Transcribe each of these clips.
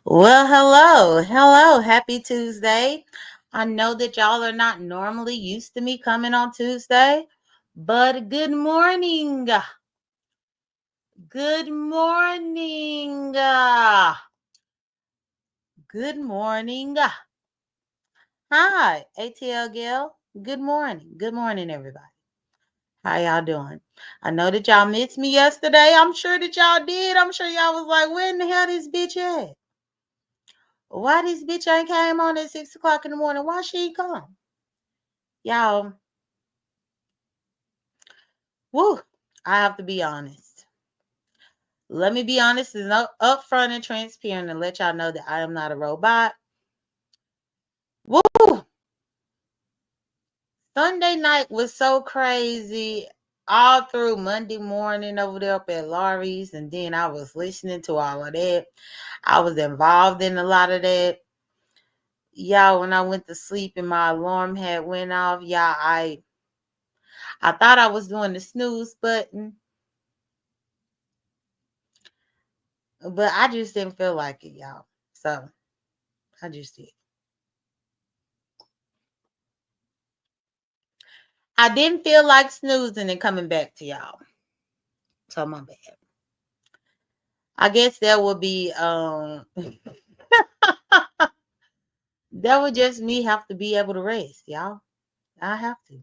Well, hello, happy Tuesday. I know that y'all are not normally used to me coming on Tuesday, but good morning. Good morning. Good morning. Hi, ATL Gal. Good morning. Good morning, everybody. How y'all doing? I know that y'all missed me yesterday. I'm sure that y'all did. I'm sure y'all was like, where in the hell this bitch at? Why this bitch ain't came on at 6 o'clock in the morning? Why she ain't come? Y'all, woo, I have to be honest. Let me be honest and upfront and transparent and let y'all know that I am not a robot. Woo! Sunday night was so crazy. All through Monday morning over there up at Laurie's, and then I was listening to all of that. I was involved in a lot of that. Y'all, when I went to sleep and my alarm had went off, y'all, I thought I was doing the snooze button, but I just didn't feel like it, y'all. So I just did. I didn't feel like snoozing and coming back to y'all. So my bad. I guess that would be that would just me have to be able to rest, y'all. I have to.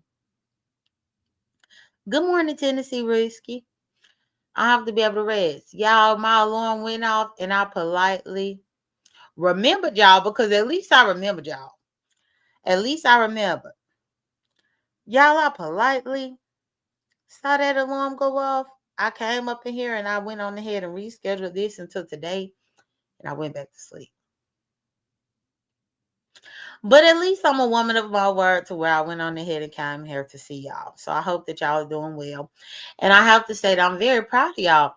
Good morning, Tennessee Risky. I have to be able to rest. Y'all, my alarm went off and I politely remembered y'all because at least I remembered y'all. At least I remember. Y'all, I politely saw that alarm go off. I came up in here and I went on ahead and rescheduled this until today and I went back to sleep. But at least I'm a woman of my word to where I went on ahead and came here to see y'all. So I hope that y'all are doing well. And I have to say that I'm very proud of y'all.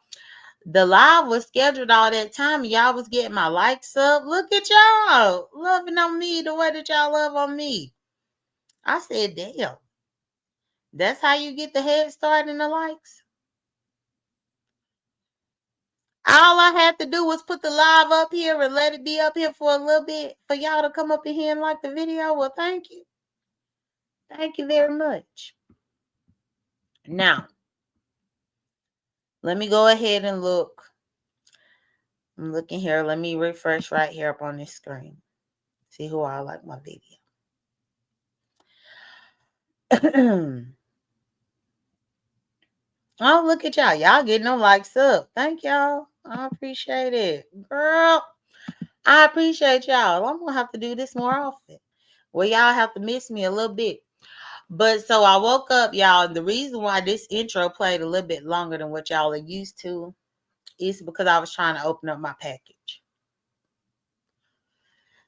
The live was scheduled all that time. Y'all was getting my likes up. Look at y'all loving on me the way that y'all love on me. I said, damn. That's how you get the head start and the likes. All I had to do was put the live up here and let it be up here for a little bit for y'all to come up in here and like the video. Well, thank you. Thank you very much. Now, let me go ahead and look. I'm looking here. Let me refresh right here up on this screen. See who I like my video. Oh, look at y'all. Y'all getting them likes up. Thank y'all. I appreciate it. Girl, I appreciate y'all. I'm going to have to do this more often. Well, y'all have to miss me a little bit. But so I woke up, y'all. The reason why this intro played a little bit longer than what y'all are used to is because I was trying to open up my package.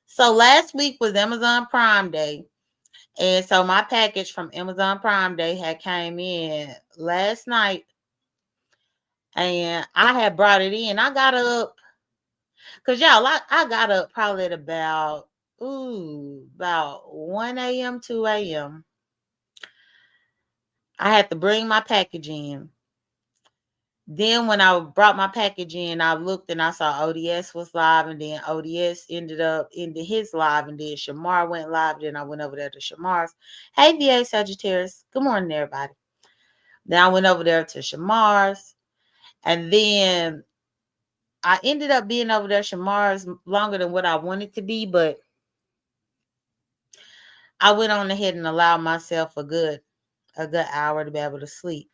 So last week was Amazon Prime Day. And so my package from Amazon Prime Day had came in last night. And I had brought it in. I got up. Because y'all, I got up probably at about 1 a.m., 2 a.m. I had to bring my package in. Then when I brought my package in, I looked and I saw ODS was live, and then ODS ended up into his live, and then Shamar went live. Then I went over there to Shamar's. Hey, VA Sagittarius. Good morning, everybody. Then I went over there to Shamar's, and then I ended up being over there Shamar's longer than what I wanted to be, but I went on ahead and allowed myself a good hour to be able to sleep.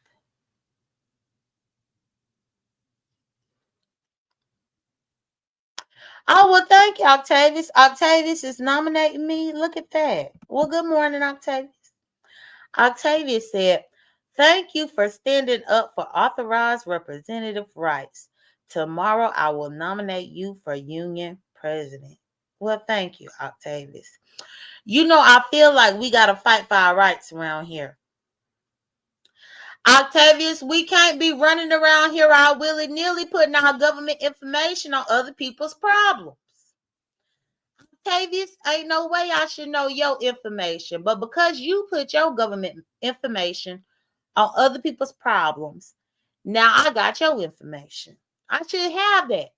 Oh, well, thank you, Octavius. Octavius is nominating me. Look at that. Well, good morning, Octavius. Octavius said, thank you for standing up for authorized representative rights. Tomorrow, I will nominate you for union president. Well, thank you, Octavius. You know, I feel like we got to fight for our rights around here. Octavius, we can't be running around here all willy-nilly putting our government information on other people's problems. Octavius, ain't no way I should know your information. But because you put your government information on other people's problems, now I got your information. I should have that,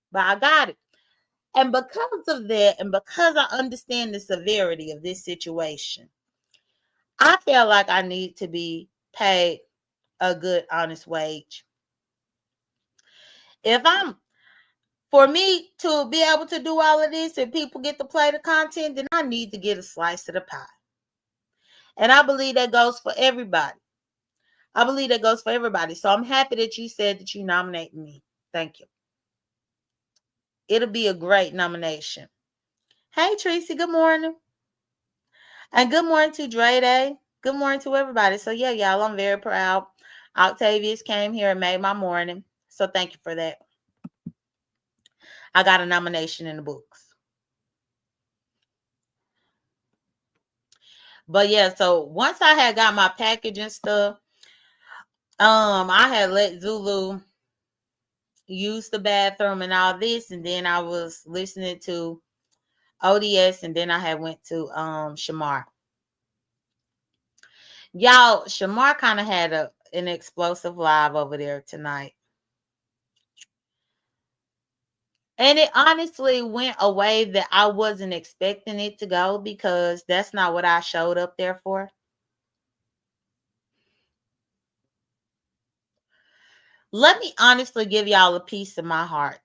but I got it. And because of that, and because I understand the severity of this situation, I feel like I need to be paid a good, honest wage. If I'm, for me to be able to do all of this and people get to play the content, then I need to get a slice of the pie. And I believe that goes for everybody. I believe that goes for everybody. So I'm happy that you said that you nominate me. Thank you. It'll be a great nomination. Hey, Tracy, good morning. And good morning to Dre Day. Good morning to everybody. So, yeah, y'all, I'm very proud. Octavius came here and made my morning. So, thank you for that. I got a nomination in the books. But, yeah, so once I had got my package and stuff, I had let Zulu use the bathroom and all this. And then I was listening to ODS. And then I had went to Shamar. Y'all, Shamar kind of had an explosive live over there tonight. And it honestly went a way that I wasn't expecting it to go because that's not what I showed up there for. Let me honestly give y'all a piece of my heart.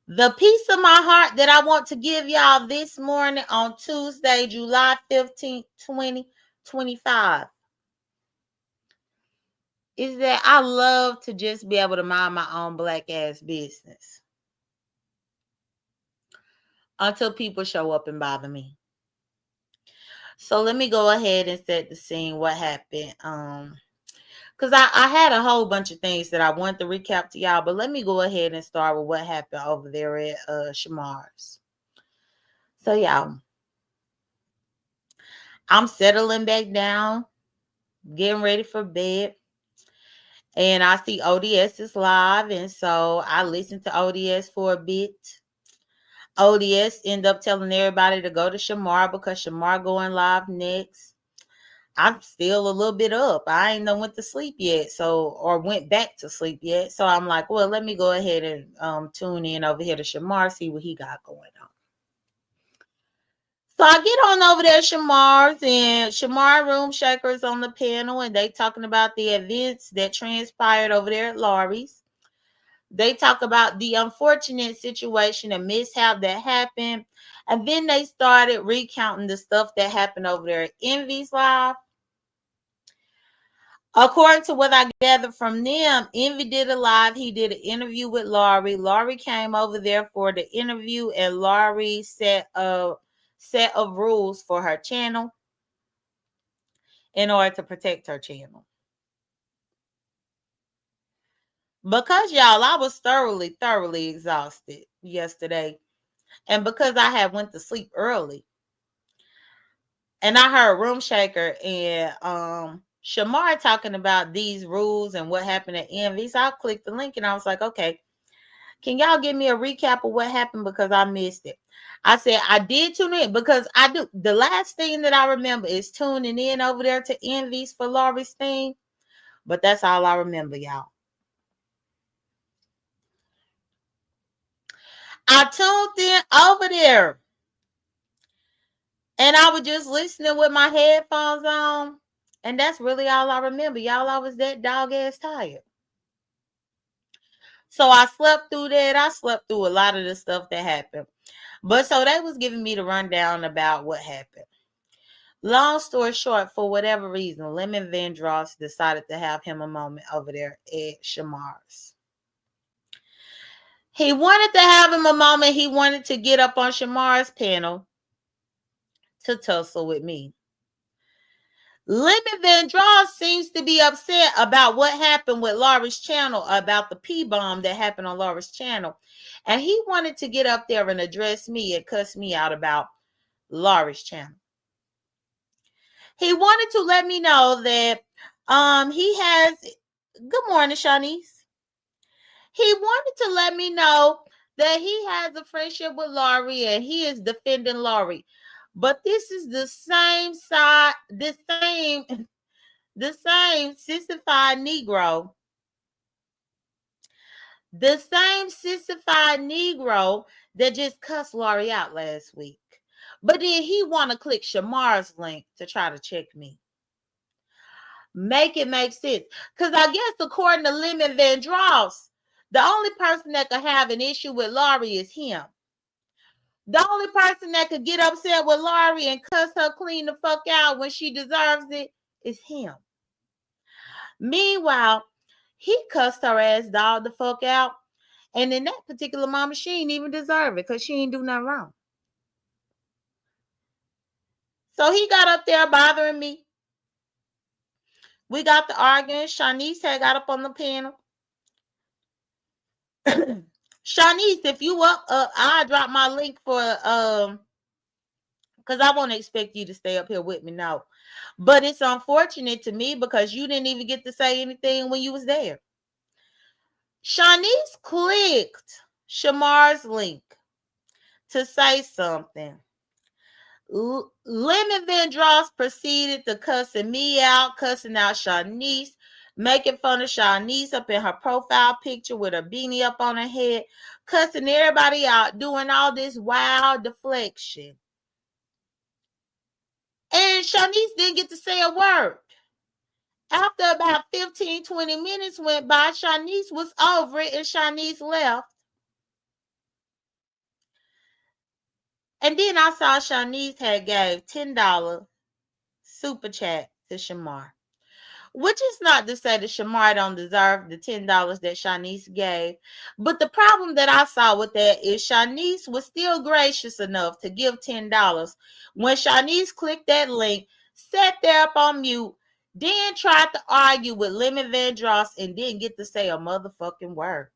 The piece of my heart that I want to give y'all this morning on Tuesday, July 15th, 2025 is that I love to just be able to mind my own black ass business until people show up and bother me. So let me go ahead and set the scene. What happened? Because I had a whole bunch of things that I wanted to recap to y'all, but let me go ahead and start with what happened over there at Shamar's. So y'all, I'm settling back down, getting ready for bed. And I see ODS is live, and so I listened to ODS for a bit. ODS end up telling everybody to go to Shamar because Shamar going live next. I'm still a little bit up. I ain't went to sleep yet, or went back to sleep yet. So I'm like, well, let me go ahead and tune in over here to Shamar, see what he got going on. So I get on over there, Shamar's, and Shamar Room Shakers on the panel, and they talking about the events that transpired over there at Laurie's. They talk about the unfortunate situation and mishap that happened, and then they started recounting the stuff that happened over there at Envy's Live. According to what I gathered from them, Envy did a live. He did an interview with Laurie. Laurie came over there for the interview, and Laurie set a set of rules for her channel in order to protect her channel. Because y'all, I was thoroughly exhausted yesterday, and because I had went to sleep early, and I heard Room Shaker and Shamar talking about these rules and what happened at Envy. So I clicked the link and I was like, okay, can y'all give me a recap of what happened because I missed it? I said I did tune in because I do. The last thing that I remember is tuning in over there to Envy's for Laurie's thing. But that's all I remember, y'all. I tuned in over there and I was just listening with my headphones on. And that's really all I remember. Y'all, I was that dog ass tired. So I slept through that. I slept through a lot of the stuff that happened. But so they was giving me the rundown about what happened. Long story short, for whatever reason, Lemon Vandross decided to have him a moment over there at Shamar's. He wanted to have him a moment. He wanted to get up on Shamar's panel to tussle with me. Lemon Vandross seems to be upset about what happened with Laurie's channel, about the P-bomb that happened on Laurie's channel. And he wanted to get up there and address me and cuss me out about Laurie's channel. He wanted to let me know that he has, good morning, Shaunice. He wanted to let me know that he has a friendship with Laurie and he is defending Laurie. But this is the same side, the same sissified Negro The same sissified Negro that just cussed Laurie out last week. But then he want to click Shamar's link to try to check me. Make it make sense. Because I guess according to Lemon Van Dross, the only person that could have an issue with Laurie is him. The only person that could get upset with Laurie and cuss her clean the fuck out when she deserves it is him. Meanwhile, he cussed her ass dog the fuck out. And in that particular moment, she ain't even deserve it because she ain't do nothing wrong. So he got up there bothering me. We got to arguing. Shaunice had got up on the panel. Shaunice, if you up, I'll drop my link for because I won't expect you to stay up here with me now. But it's unfortunate to me because you didn't even get to say anything when you was there. Shaunice clicked Shamar's link to say something. Lemon Van Dross proceeded to cussing me out, cussing out Shaunice, making fun of Shaunice up in her profile picture with a beanie up on her head, cussing everybody out, doing all this wild deflection. And Shaunice didn't get to say a word. After about 15, 20 minutes went by, Shaunice was over it and Shaunice left. And then I saw Shaunice had gave $10 super chat to Shamar. Which is not to say that Shamar don't deserve the $10 that Shaunice gave. But the problem that I saw with that is Shaunice was still gracious enough to give $10 when Shaunice clicked that link, sat there up on mute, then tried to argue with Lemon Van Dross and didn't get to say a motherfucking word.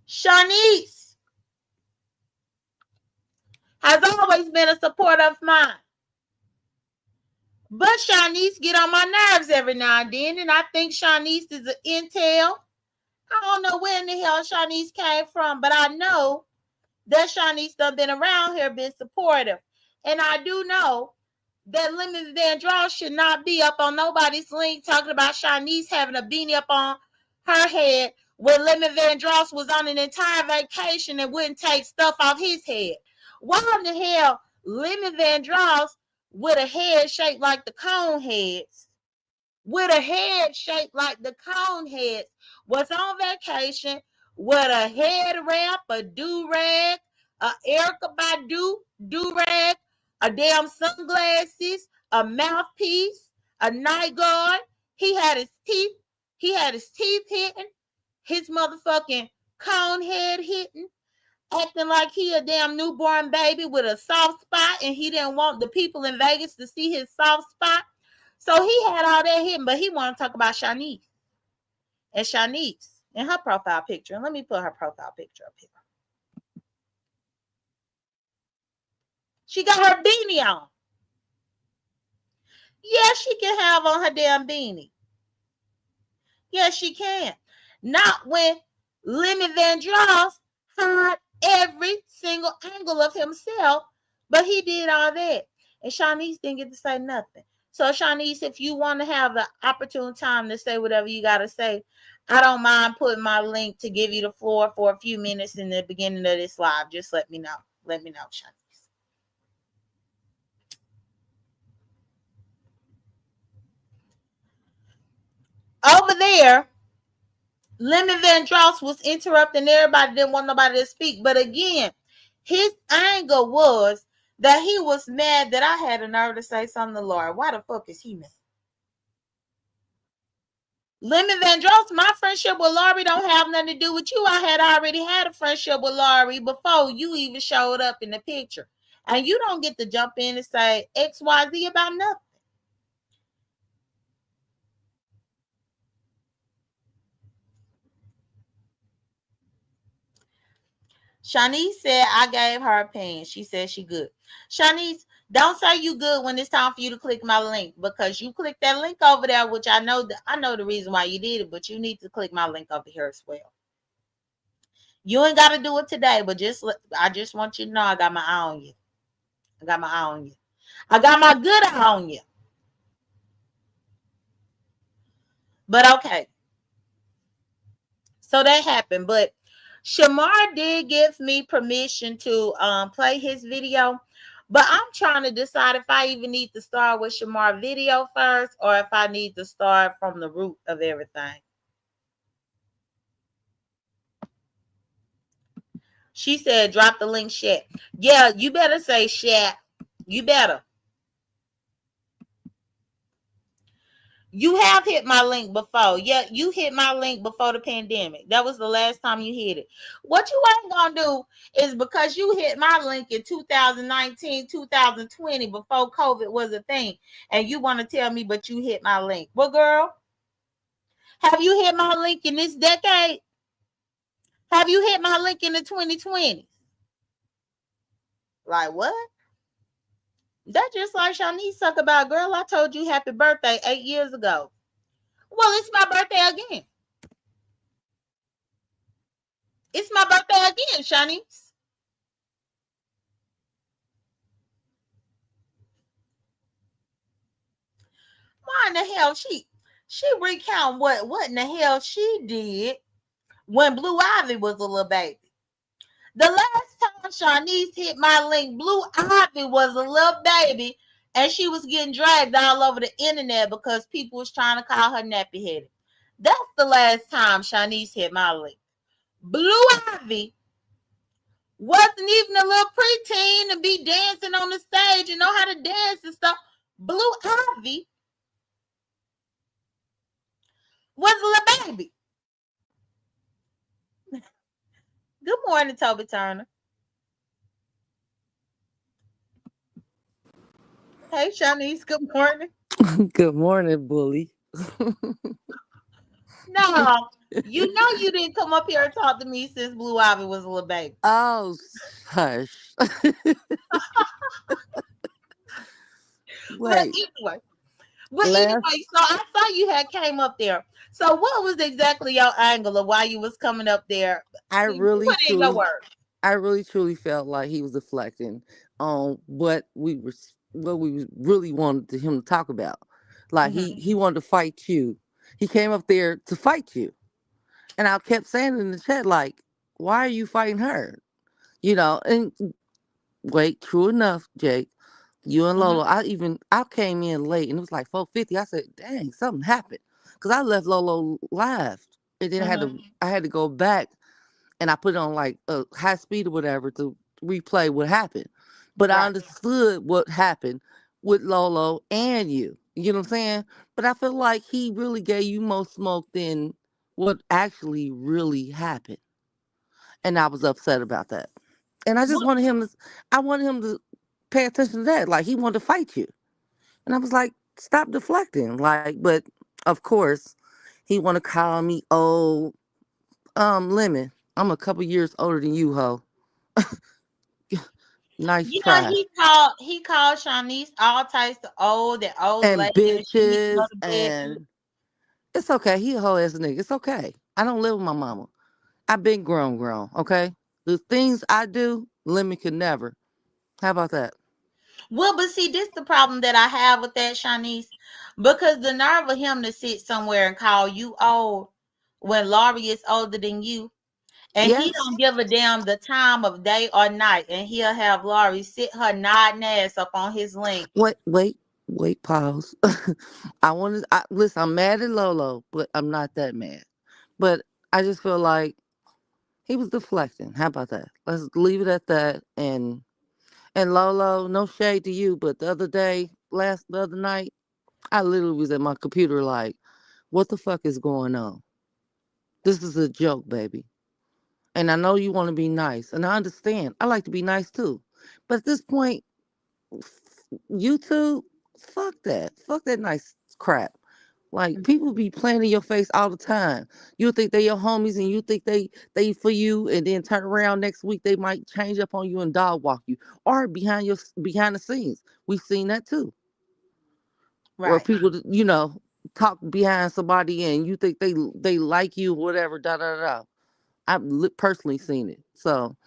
Shaunice has always been a supporter of mine. But Shaunice get on my nerves every now and then, and I think Shaunice is an intel. I don't know where in the hell Shaunice came from, but I know that Shaunice done been around here, been supportive. And I do know that Lemon Van Dross should not be up on nobody's link talking about Shaunice having a beanie up on her head when Lemon Van Dross was on an entire vacation and wouldn't take stuff off his head. Why in the hell Lemon Van Dross with a head shaped like the cone heads, with a head shaped like the cone heads, was on vacation with a head wrap, a do-rag, a Erykah Badu do-rag, a damn sunglasses, a mouthpiece, a night guard. He had his teeth hitting, his motherfucking cone head hitting, acting like he a damn newborn baby with a soft spot, and he didn't want the people in Vegas to see his soft spot. So he had all that hidden, but he want to talk about Shaunice. And Shaunice in her profile picture. And let me put her profile picture up here. She got her beanie on. Yes, she can have on her damn beanie. Yes, she can. Not when Lemon Van Dross had every single angle of himself, but he did all that. And Shaunice didn't get to say nothing. So, Shaunice, if you want to have the opportune time to say whatever you got to say, I don't mind putting my link to give you the floor for a few minutes in the beginning of this live. Just let me know. Let me know, Shaunice. Over there, Lemon Van Dross was interrupting everybody, didn't want nobody to speak. But again, his anger was that he was mad that I had a nerve to say something to Laura. Why the fuck is he mad? Lemon Van Dross, my friendship with Laurie don't have nothing to do with you. I had already had a friendship with Laurie before you even showed up in the picture. And you don't get to jump in and say XYZ about nothing. Shaunice said I gave her opinion. She said she good. Shaunice, don't say you good when it's time for you to click my link, because you clicked that link over there, which I know the reason why you did it, but you need to click my link over here as well. You ain't got to do it today, but I just want you to know I got my eye on you. I got my eye on you. I got my good eye on you. But okay. So that happened. But Shamar did give me permission to play his video. But I'm trying to decide if I even need to start with Shamar video first or if I need to start from the root of everything. She said, drop the link, chat. Yeah, you better say chat. You better. You have hit my link before. Yeah, you hit my link before the pandemic. That was the last time you hit it. What you ain't gonna do is because you hit my link in 2019, 2020, before COVID was a thing, and you want to tell me, but you hit my link. Well, girl, have you hit my link in this decade? Have you hit my link in the 2020s? Like what? That just like Shaunice talk about, girl, I told you happy birthday 8 years ago. Well, it's my birthday again. It's my birthday again, Shaunice. Why in the hell she recount what in the hell she did when Blue Ivy was a little baby? The last time Shaunice hit my link, Blue Ivy was a little baby, and she was getting dragged all over the internet because people was trying to call her nappy headed. That's the last time Shaunice hit my link. Blue Ivy wasn't even a little preteen to be dancing on the stage and know how to dance and stuff. Blue Ivy was a little baby. Good morning, Toby Turner. Hey, Shaunice, good morning. Good morning, bully. No, you know you didn't come up here and talk to me since Blue Ivy was a little baby. Oh, hush. But Wait, anyway, but last anyway, so I saw you had came up there. So what was exactly your angle of why you was coming up there? I really Put in your truly, word. I really truly felt like he was deflecting on what we really wanted him to talk about. Like Mm-hmm. he wanted to fight you. He came up there to fight you, and I kept saying in the chat like, "Why are you fighting her?" And wait, true enough, Jake. You and Mm-hmm. Lolo, I came in late and it was like 4:50. I said, "Dang, something happened," because I left Lolo live, and then Mm-hmm. I had to go back and I put it on like high speed or whatever to replay what happened. But I Right. understood what happened with Lolo and you. You know what I'm saying? But I feel like he really gave you more smoke than what actually really happened, and I was upset about that. And I just What, wanted I wanted him to pay attention to that. Like he wanted to fight you. And I was like, stop deflecting. Like, but of course, he want to call me old. Lemon, I'm a couple years older than you, ho. Nice try. he called Shaunice all types of old And lady, and she need to go bitches, to bed. and it's okay. He a whole ass nigga. It's okay. I don't live with my mama. I've been grown, okay? The things I do, Lemon could never. How about that? Well, but see, this the problem that I have with that, Shaunice, because the nerve of him to sit somewhere and call you old when Laurie is older than you, and he Yes. don't give a damn the time of day or night, and he'll have Laurie sit her nodding ass up on his link. Wait, pause. Listen, I'm mad at Lolo, but I'm not that mad. But I just feel like he was deflecting. How about that? Let's leave it at that. And Lolo, no shade to you, but the other night, I literally was at my computer like, what the fuck is going on? This is a joke, baby. And I know you want to be nice, and I understand. I like to be nice too. But at this point, YouTube, fuck that. Fuck that nice crap. Like people be playing in your face all the time. You think they your homies and you think they for you, and then turn around next week they might change up on you and dog walk you, or behind the scenes. We've seen that too, where Right. people talk behind somebody and you think they like you, whatever. Da da da. I've personally seen it, so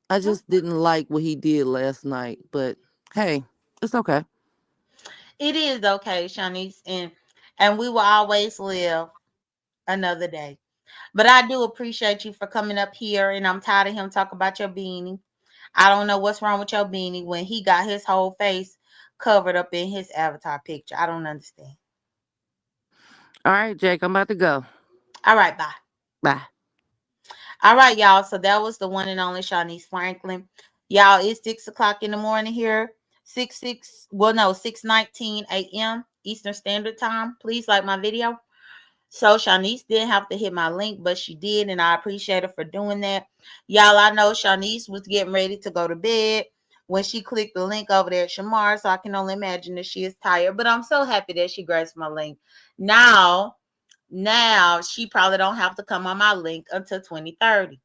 I just didn't like what he did last night. But hey, it's okay. It is okay, Shaunice, and we will always live another day. But I do appreciate you for coming up here, and I'm tired of him talking about your beanie. I don't know what's wrong with your beanie when he got his whole face covered up in his avatar picture. I don't understand. All right, Jake, I'm about to go. All right, bye. Bye. All right, y'all. So that was the one and only Shaunice Franklin. Y'all, it's 6 o'clock in the morning here. 6:19 a.m. Eastern Standard Time. Please like my video. So Shaunice didn't have to hit my link, but she did, and I appreciate her for doing that. Y'all, I know Shaunice was getting ready to go to bed when she clicked the link over there at Shamar, so I can only imagine that she is tired. But I'm so happy that she graced my link. Now she probably don't have to come on my link until 2030.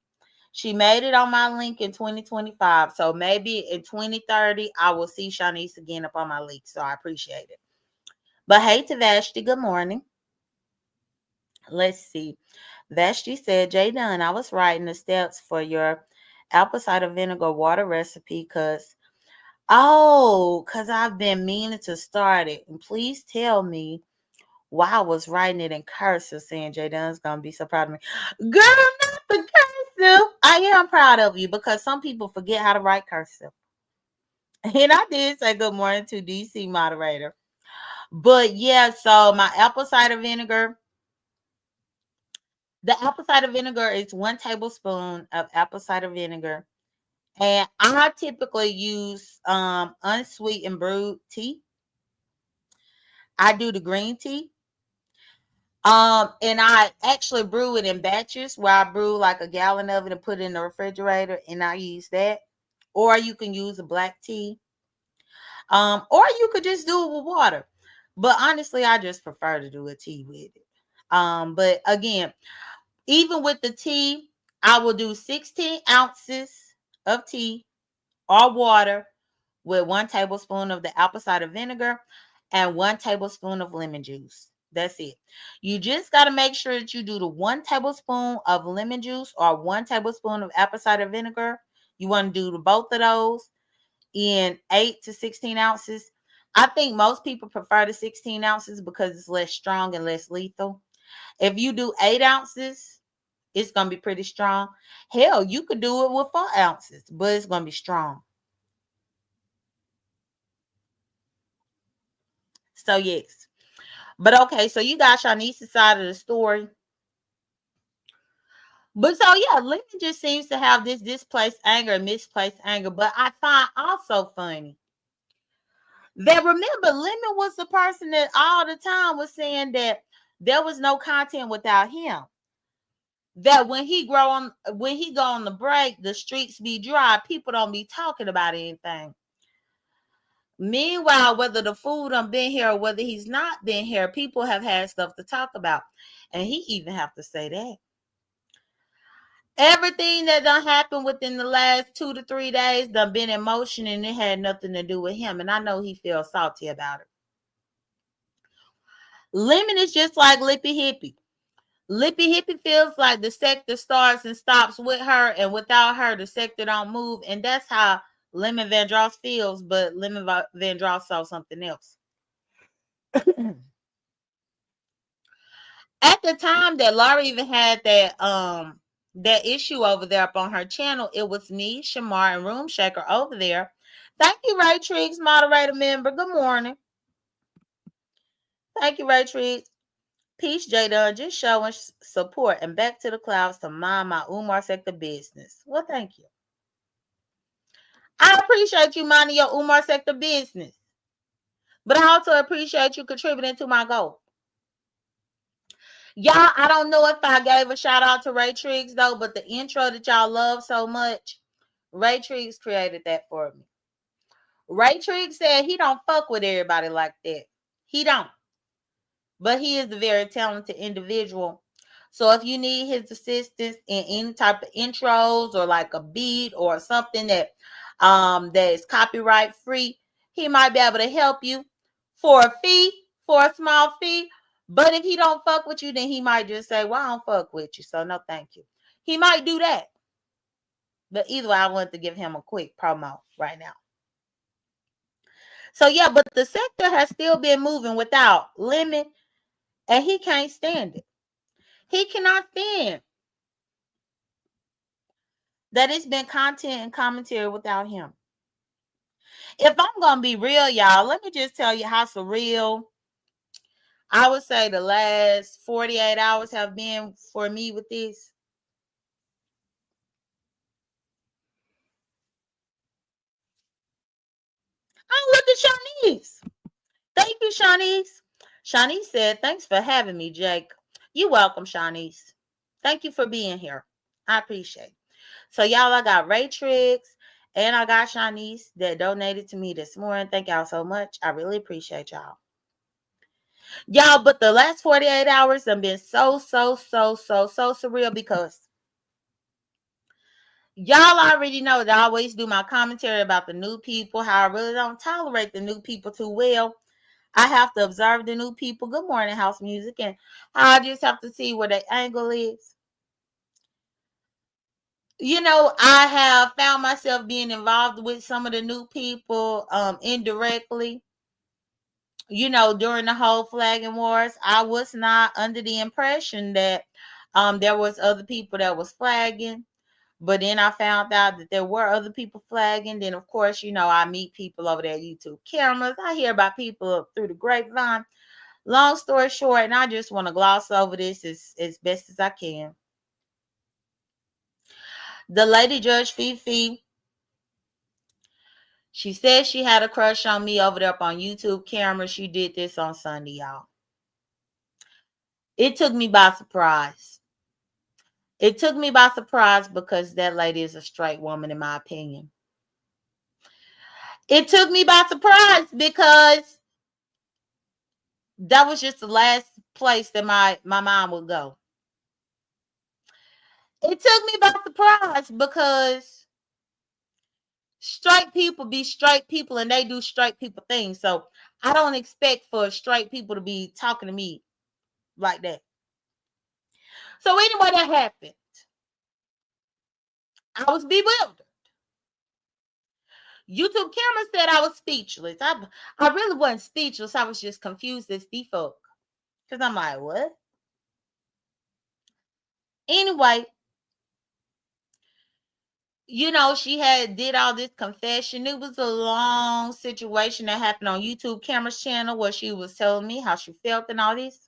She made it on my link in 2025. So maybe in 2030, I will see Shaunice again up on my link. So I appreciate it. But hey to Vashti, good morning. Let's see. Vashti said, J.Dunn, I was writing the steps for your apple cider vinegar water recipe because I've been meaning to start it. And please tell me why I was writing it in cursive, saying J.Dunn's going to be so proud of me. Girl, not the cursive. I am proud of you because some people forget how to write cursive. And I did say good morning to DC moderator. But yeah, so my apple cider vinegar. The apple cider vinegar is 1 tablespoon of apple cider vinegar. And I typically use unsweetened brewed tea. I do the green tea. And I actually brew it in batches where I brew like a gallon of it and put it in the refrigerator and I use that. Or you can use a black tea. Or you could just do it with water. But honestly, I just prefer to do a tea with it. But again, even with the tea, I will do 16 ounces of tea or water with 1 tablespoon of the apple cider vinegar and 1 tablespoon of lemon juice. That's it. You just got to make sure that you do the 1 tablespoon of lemon juice or 1 tablespoon of apple cider vinegar. You want to do both of those in 8 to 16 ounces. I think most people prefer the 16 ounces because it's less strong and less lethal. If you do 8 ounces, it's going to be pretty strong. Hell, you could do it with 4 ounces, but it's going to be strong. So, yes. But okay, so you got Shaunice's side of the story. But so, yeah, Lemon just seems to have this displaced anger and misplaced anger. But I find also funny that remember, Lemon was the person that all the time was saying that there was no content without him. That when he go on the break, the streets be dry. People don't be talking about anything. Meanwhile, whether the food done been here or whether he's not been here, people have had stuff to talk about. And he even have to say that. Everything that done happened within the last 2 to 3 days done been in motion and it had nothing to do with him. And I know he feels salty about it. Lemon is just like Lippy Hippie. Lippy Hippie feels like the sector starts and stops with her, and without her, the sector don't move. And that's how Lemon Vandross feels, but Lemon Vandross saw something else. At the time that Laura even had that issue over there up on her channel, it was me, Shamar, and Room Shaker over there. Thank you, Ray Triggs, moderator member. Good morning. Thank you, Ray Triggs. Peace, J.Dunn, just showing support and back to the clouds to mind my Umar sector business. Well, thank you. I appreciate you minding your Umar sector business, but I also appreciate you contributing to my goal. Y'all, I don't know if I gave a shout out to Ray Triggs though, but the intro that y'all love so much, Ray Triggs created that for me. Ray Triggs said he don't fuck with everybody like that. He don't. But he is a very talented individual. So if you need his assistance in any type of intros or like a beat or something that is copyright free, he might be able to help you for a fee, for a small fee. But if he don't fuck with you, then he might just say, well, I don't fuck with you, so no thank you. He might do that. But either way, I want to give him a quick promo right now. So yeah, but the sector has still been moving without Lemon, and he can't stand it. He cannot stand that it's been content and commentary without him. If I'm going to be real, y'all, let me just tell you how surreal I would say the last 48 hours have been for me with this. Oh, look at Shaunice. Thank you, Shaunice. Shaunice said, thanks for having me, Jake. You're welcome, Shaunice. Thank you for being here. I appreciate it. So, y'all, I got Raytrix and I got Shaunice that donated to me this morning. Thank y'all so much. I really appreciate y'all. Y'all, but the last 48 hours have been so surreal because y'all already know that I always do my commentary about the new people, how I really don't tolerate the new people too well. I have to observe the new people. Good morning, house music. And I just have to see where the angle is. You know, I have found myself being involved with some of the new people indirectly. You know, during the whole flagging wars, I was not under the impression that there was other people that was flagging. But then I found out that there were other people flagging. Then, of course, you know, I meet people over there, YouTube cameras. I hear about people through the grapevine. Long story short, and I just want to gloss over this as best as I can. The lady Judge Fifi, she said she had a crush on me over there up on YouTube camera. She did this on Sunday, y'all. It took me by surprise. It took me by surprise because that lady is a straight woman, in my opinion. It took me by surprise because that was just the last place that my mind would go. It took me by surprise because straight people be straight people and they do straight people things. So I don't expect for straight people to be talking to me like that. So anyway, that happened. I was bewildered. YouTube camera said I was speechless. I really wasn't speechless. I was just confused as default. Because I'm like, what? Anyway, you know, she had did all this confession. It was a long situation that happened on YouTube camera's channel where she was telling me how she felt and all this.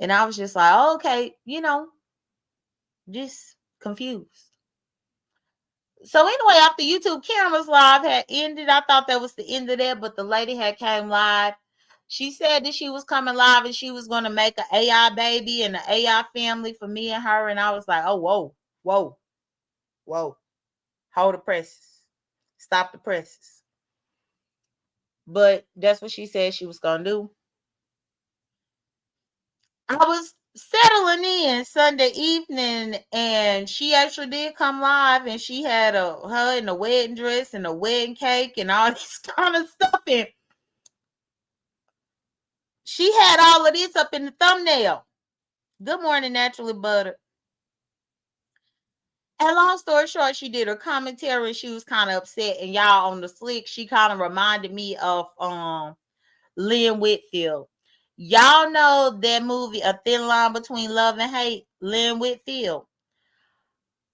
And I was just like, oh, okay, you know, just confused. So anyway, after YouTube cameras live had ended, I thought that was the end of that, but the lady had came live. She said that she was coming live and she was going to make an AI baby and an AI family for me and her. And I was like, oh, whoa. Hold the presses. Stop the presses. But that's what she said she was going to do. I was settling in Sunday evening and she actually did come live and she had her in a wedding dress and a wedding cake and all this kind of stuff. And she had all of this up in the thumbnail. Good morning, Naturally Butter. And long story short, she did her commentary and she was kind of upset. And y'all on the slick, she kind of reminded me of Lynn Whitfield. Y'all know that movie, A Thin Line Between Love and Hate, Lynn Whitfield.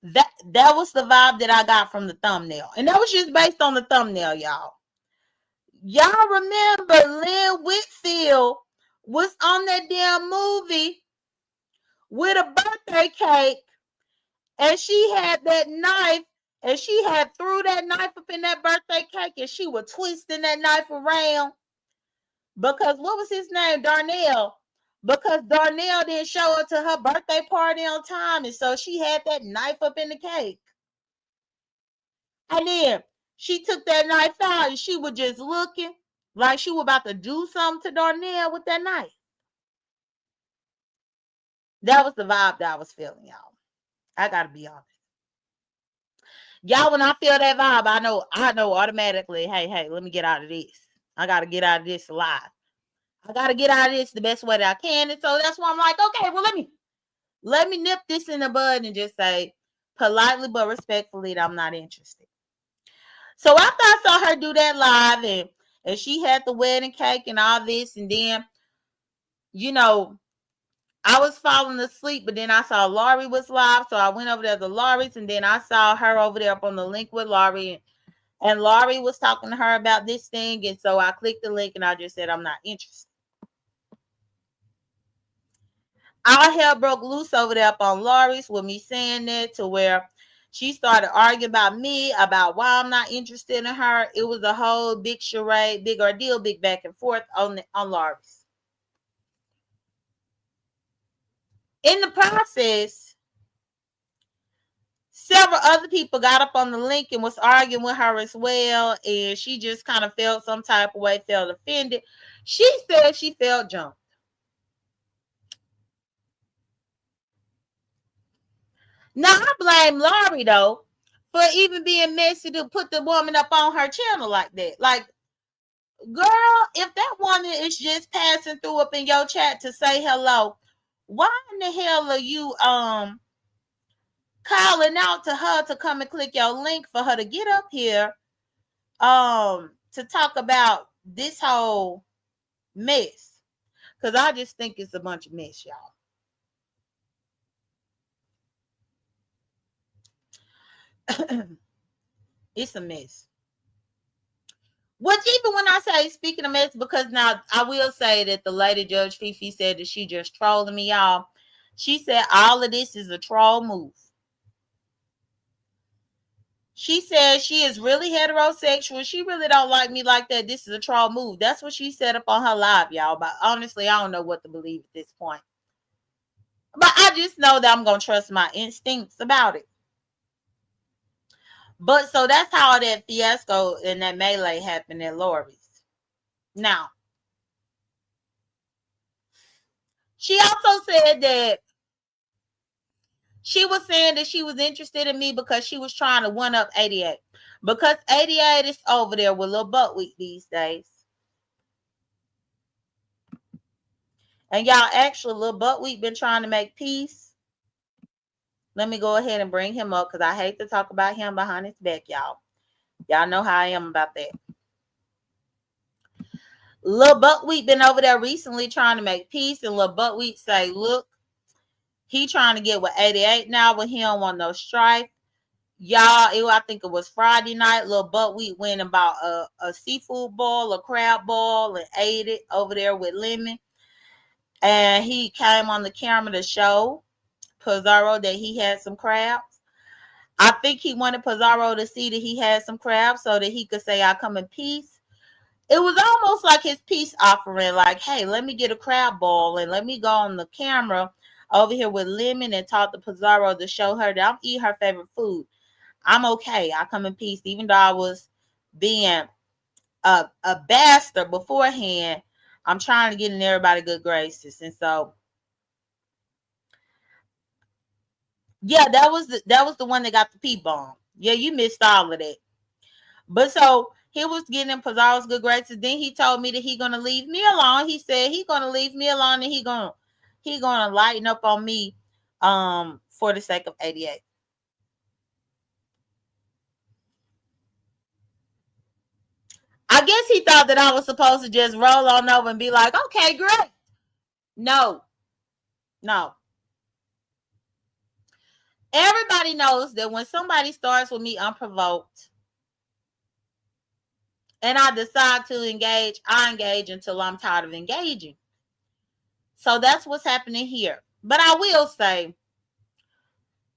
That was the vibe that I got from the thumbnail. And that was just based on the thumbnail, y'all. Y'all remember Lynn Whitfield was on that damn movie with a birthday cake and she had that knife and she had threw that knife up in that birthday cake and she was twisting that knife around because what was his name? Darnell. Because Darnell didn't show up to her birthday party on time and so she had that knife up in the cake. And then she took that knife out and she was just looking like she was about to do something to Darnell with that knife. That was the vibe that I was feeling, y'all. I gotta be honest. Y'all, when I feel that vibe, I know automatically, hey, let me get out of this. I gotta get out of this alive. I gotta get out of this the best way that I can. And so that's why I'm like, okay, well, let me nip this in the bud and just say politely but respectfully that I'm not interested. So after I saw her do that live and she had the wedding cake and all this, and then, you know, I was falling asleep, but then I saw Laurie was live, so I went over there to Laurie's, and then I saw her over there up on the link with Laurie, and Laurie was talking to her about this thing, and so I clicked the link, and I just said I'm not interested. All hell broke loose over there up on Laurie's with me saying that, to where she started arguing about me, about why I'm not interested in her. It was a whole big charade, big ordeal, big back and forth on Laurie's. In the process, several other people got up on the link and was arguing with her as well, and she just kind of felt some type of way, felt offended. She said she felt jumped. Now, I blame Laurie, though, for even being messy to put the woman up on her channel like that. Like, girl, if that woman is just passing through up in your chat to say hello, why in the hell are you calling out to her to come and click your link for her to get up here to talk about this whole mess? Because I just think it's a bunch of mess, y'all. It's a mess. Which, even when I say, speaking of mess, because now I will say that the lady Judge Fifi said that she just trolling me, y'all. She said all of this is a troll move. She said she is really heterosexual. She really don't like me like that. This is a troll move. That's what she said up on her live, y'all. But honestly, I don't know what to believe at this point. But I just know that I'm going to trust my instincts about it. But so that's how that fiasco and that melee happened at Laurie's. Now, she also said that she was saying that she was interested in me because she was trying to one up 88. Because 88 is over there with Lil Buckwheat these days. And y'all, actually, Lil Buckwheat been trying to make peace. Let me go ahead and bring him up because I hate to talk about him behind his back, y'all. Y'all know how I am about that. Lil Buckwheat been over there recently trying to make peace, and Lil Buckwheat say, look, he trying to get with 88 now, but he don't want no strife. Y'all, I think it was Friday night. Lil Buckwheat went and bought a seafood bowl, a crab bowl, and ate it over there with lemon. And he came on the camera to show Pizarro that he had some crabs. I think he wanted Pizarro to see that he had some crabs so that he could say, I come in peace. It was almost like his peace offering, like, hey, let me get a crab bowl and let me go on the camera over here with lemon and talk to Pizarro to show her that I'm eating her favorite food. I'm okay. I come in peace. Even though I was being a bastard beforehand, I'm trying to get in everybody good graces. And so, yeah, that was the one that got the pee bomb. Yeah, you missed all of that. But so he was getting in Pizarro's good graces. Then he told me that he gonna leave me alone. He said he gonna leave me alone and he gonna lighten up on me for the sake of 88. I guess he thought that I was supposed to just roll on over and be like, okay, great. No. Everybody knows that when somebody starts with me unprovoked and I decide to engage, I engage until I'm tired of engaging. So that's what's happening here. But I will say,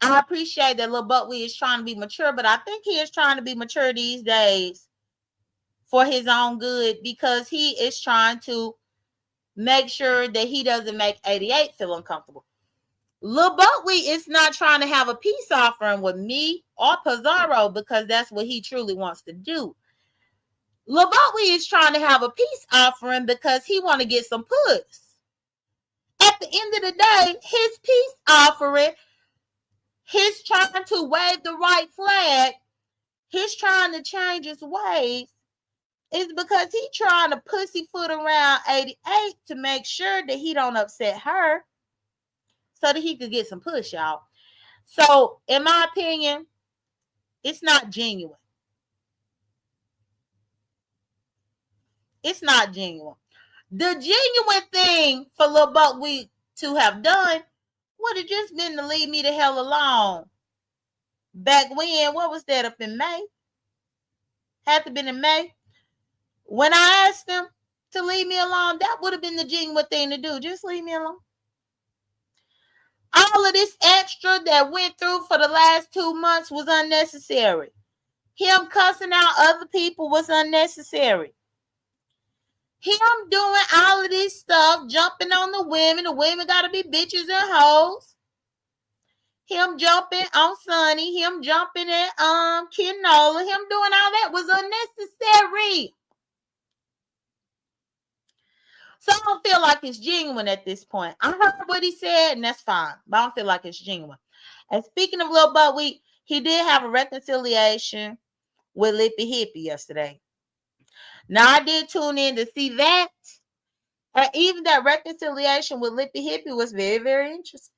I appreciate that Lil Buckwheat is trying to be mature, but I think he is trying to be mature these days for his own good because he is trying to make sure that he doesn't make 88 feel uncomfortable. Lil Buckwheat is not trying to have a peace offering with me or Pizarro because that's what he truly wants to do. Lil Buckwheat is trying to have a peace offering because he want to get some puss. At the end of the day, his peace offering, his trying to wave the right flag, his trying to change his ways, is because he trying to pussyfoot around 88 to make sure that he don't upset her so that he could get some push, y'all. So, in my opinion, it's not genuine. It's not genuine. The genuine thing for Lil Buckwheat to have done would have just been to leave me the hell alone. Back when, what was that, up in May? Had to have been in May. When I asked him to leave me alone, that would have been the genuine thing to do. Just leave me alone. All of this extra that went through for the last 2 months was unnecessary. Him cussing out other people was unnecessary. Him doing all of this stuff, jumping on the women got to be bitches and hoes. Him jumping on Sonny, him jumping at Kenola, him doing all that was unnecessary. So I don't feel like it's genuine at this point. I heard what he said, and that's fine, but I don't feel like it's genuine. And speaking of Lil Buckwheat, he did have a reconciliation with Lippy Hippie yesterday. Now, I did tune in to see that. And even that reconciliation with Lippy Hippie was very, very interesting.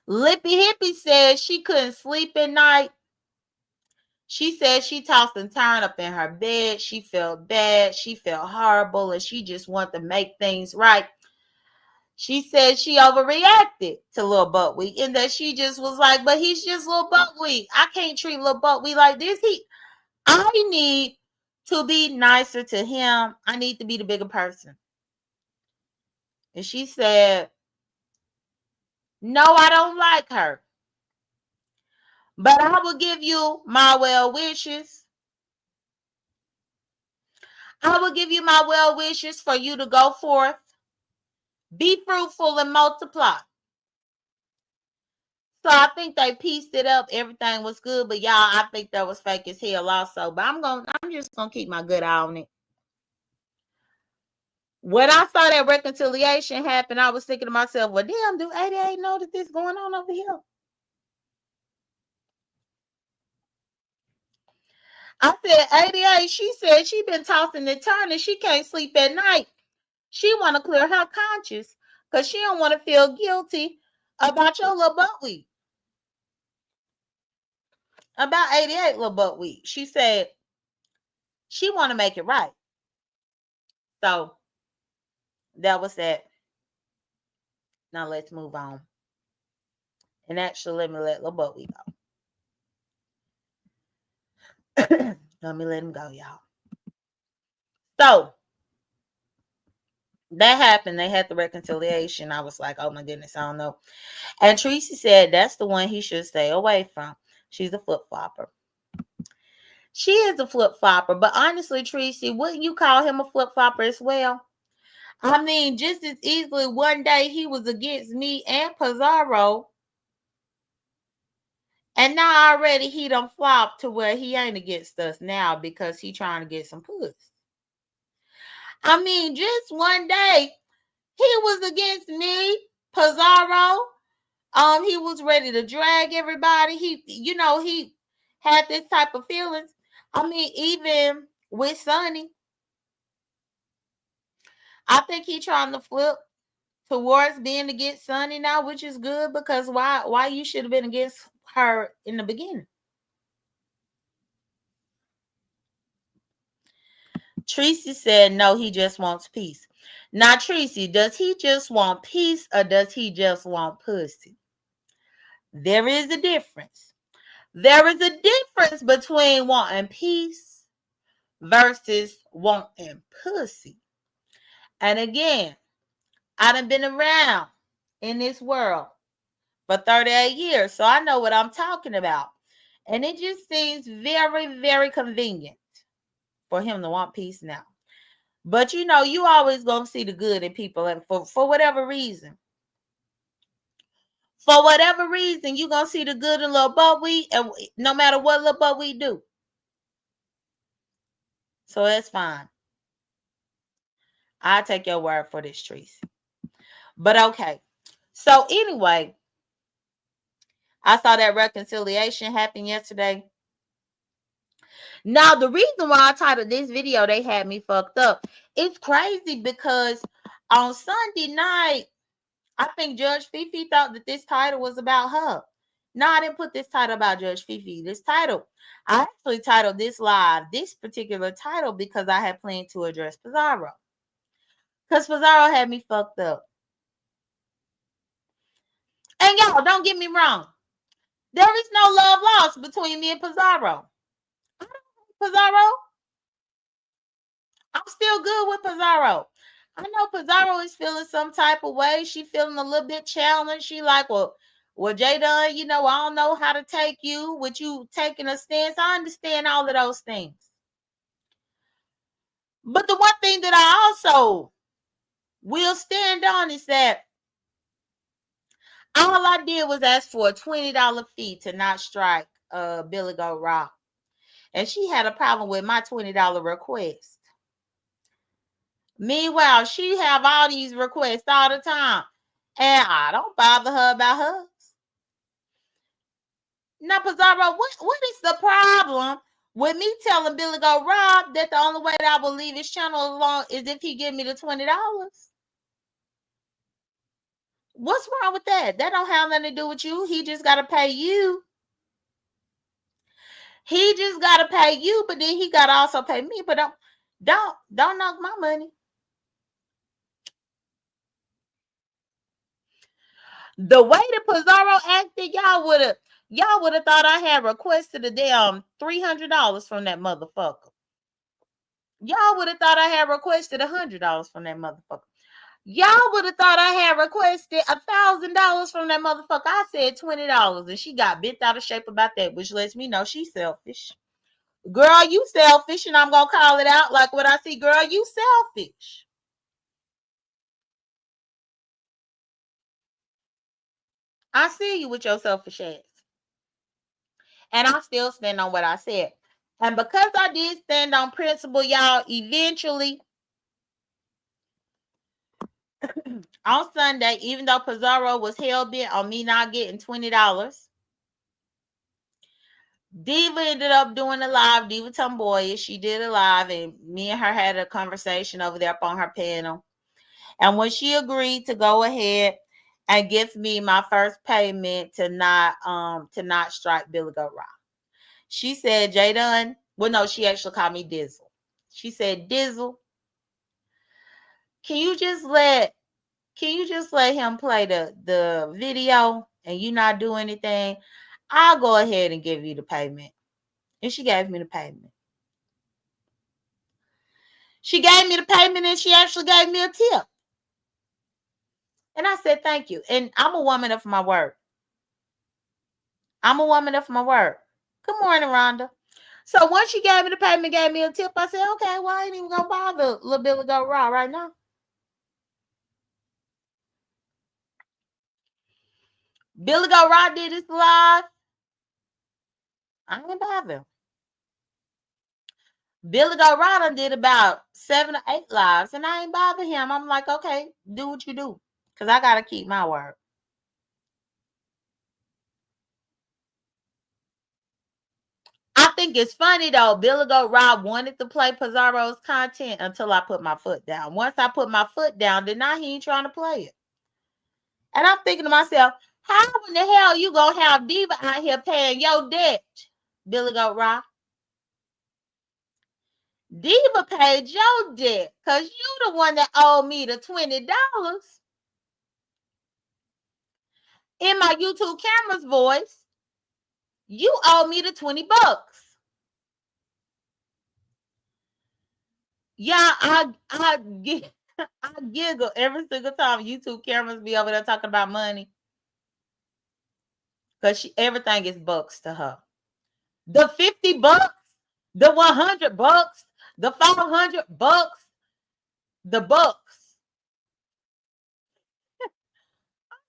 Lippy Hippie said she couldn't sleep at night. She said she tossed and turned up in her bed. She felt bad. She felt horrible, and she just wanted to make things right. She said she overreacted to Lil Buckwheat, and that she just was like, but he's just Lil Buckwheat. I can't treat Lil Buckwheat like this. I need to be nicer to him. I need to be the bigger person. And she said, no, I don't like her. But I will give you my well wishes. I will give you my well wishes for you to go forth. Be fruitful and multiply. So I think they pieced it up. Everything was good. But y'all, I think that was fake as hell also. But I'm just gonna keep my good eye on it. When I saw that reconciliation happen, I was thinking to myself, well, damn, do 88 know that this going on over here? I said, 88, she said she been tossing and turning. She can't sleep at night. She want to clear her conscience because she don't want to feel guilty about your Lil Buckwheat. About 88 Lil Buckwheat. She said she want to make it right. So that was that. Now let's move on. And actually, let me let Lil Buckwheat go. Let me let him go, y'all. So that happened. They had the reconciliation. I was like, oh my goodness, I don't know. And Tracy said that's the one he should stay away from. She's a flip-flopper. She is a flip-flopper. But honestly, Tracy, wouldn't you call him a flip-flopper as well? I mean, just as easily one day he was against me and Pizarro. And now already he done flopped to where he ain't against us now because he trying to get some puss. I mean, just one day he was against me, Pizarro. He was ready to drag everybody. He had this type of feelings. I mean, even with Sonny, I think he trying to flip towards being against Sonny now, which is good because why you should have been against her in the beginning. Tracy said no, he just wants peace. Now, Tracy, does he just want peace or does he just want pussy? There is a difference. There is a difference between wanting peace versus wanting pussy. And again, I done been around in this world for 38 years, so I know what I'm talking about. And it just seems very, very convenient for him to want peace now. But you always gonna see the good in people, and for whatever reason. For whatever reason, you gonna see the good in Lil Buckwheat, and no matter what Lil Buckwheat do. So that's fine. I'll take your word for this, Tracy. But okay. So anyway, I saw that reconciliation happen yesterday. Now, the reason why I titled this video, they had me fucked up. It's crazy because on Sunday night, I think Judge Fifi thought that this title was about her. No, I didn't put this title about Judge Fifi. This title, I actually titled this live, this particular title, because I had planned to address Pizarro. Because Pizarro had me fucked up. And y'all, don't get me wrong. There is no love lost between me and Pizarro. Pizarro, I'm still good with Pizarro. I know Pizarro is feeling some type of way. She feeling a little bit challenged. She like, well, J.Dunn, you know, I don't know how to take you with you taking a stance. I understand all of those things. But the one thing that I also will stand on is that all I did was ask for a $20 fee to not strike Billy Goat Rock. And she had a problem with my $20 request. Meanwhile, she have all these requests all the time. And I don't bother her about hers. Now, Pizarro, what is the problem with me telling Billy Goat Rock that the only way that I will leave his channel alone is if he give me the $20? What's wrong with that? That don't have nothing to do with you. He just got to pay you. He just got to pay you, but then he got to also pay me. But don't knock my money. The way that Pizarro acted, y'all would have thought I had requested a damn $300 from that motherfucker. Y'all would have thought I had requested $100 from that motherfucker. Y'all would have thought I had requested $1,000 from that motherfucker. I said $20, and she got bent out of shape about that, which lets me know she's selfish. Girl, you selfish, and I'm gonna call it out like what I see. Girl, you selfish. I see you with your selfish ass. And I still stand on what I said. And because I did stand on principle, y'all, eventually on Sunday, even though Pizarro was hell-bent on me not getting $20, Diva ended up doing a live. Diva Tomboyish. She did a live, and me and her had a conversation over there up on her panel. And when she agreed to go ahead and give me my first payment to not strike Billy Goat Rock, she said, J.Dunn. Well, no, she actually called me Dizzle. She said, Dizzle, can you just let him play the video and you not do anything? I'll go ahead and give you the payment. And she gave me the payment. She gave me the payment, and she actually gave me a tip. And I said, thank you. And I'm a woman of my word. I'm a woman of my word. Good morning, Rhonda. So once she gave me the payment, gave me a tip, I said, okay, well, I ain't even gonna bother Lil Billy Goat Raw right now. Billy Goat Raw did his live. I ain't bother. Billy Goat Raw did about 7 or 8 lives, and I ain't bother him. I'm like, okay, do what you do, because I gotta keep my word. I think it's funny though. Billy Goat Rob wanted to play Pizarro's content until I put my foot down. Once I put my foot down, then now he ain't trying to play it. And I'm thinking to myself, how in the hell you gonna have Diva out here paying your debt, Billy Goat Rob? Diva paid your debt because you the one that owed me the $20. In my YouTube camera's voice, you owe me the $20. Yeah, I giggle every single time YouTube cameras be over there talking about money. Because everything is bucks to her. The $50, the $100, the $500, the bucks.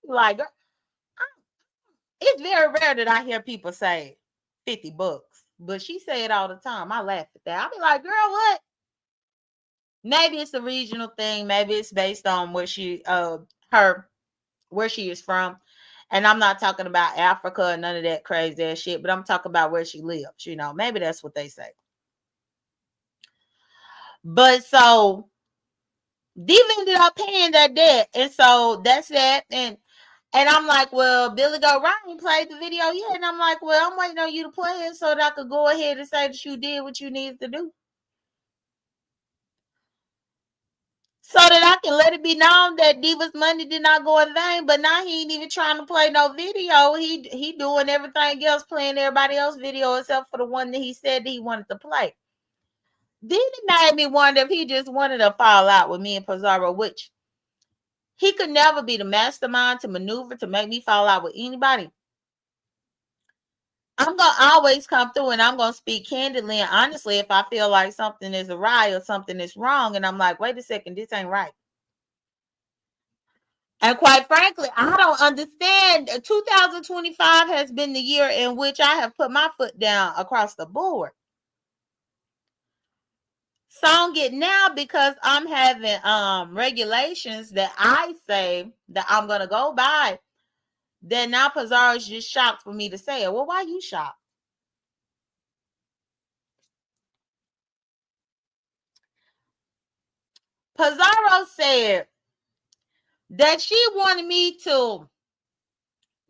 Like, it's very rare that I hear people say $50. But she say it all the time. I laugh at that. I be like, girl, what? Maybe it's a regional thing. Maybe it's based on where she where she is from. And I'm not talking about Africa and none of that crazy ass shit, but I'm talking about where she lives. You know, maybe that's what they say. But so Diva ended up paying that debt. And so that's that. And And I'm like, well, Billy Go Ryan played the video yet. And I'm like, well, I'm waiting on you to play it so that I could go ahead and say that you did what you needed to do. So that I can let it be known that Diva's money did not go in vain. But now he ain't even trying to play no video. He doing everything else, playing everybody else's video except for the one that he said that he wanted to play. Then it made me wonder if he just wanted to fall out with me and Pizarro, which he could never be the mastermind to maneuver to make me fall out with anybody. I'm going to always come through and I'm going to speak candidly and honestly if I feel like something is awry or something is wrong. And I'm like, wait a second, this ain't right. And quite frankly, I don't understand. 2025 has been the year in which I have put my foot down across the board. Song it now because I'm having regulations that I say that I'm going to go by. Then now Pizarro is just shocked for me to say it. Well, why you shocked? Pizarro said that she wanted me to,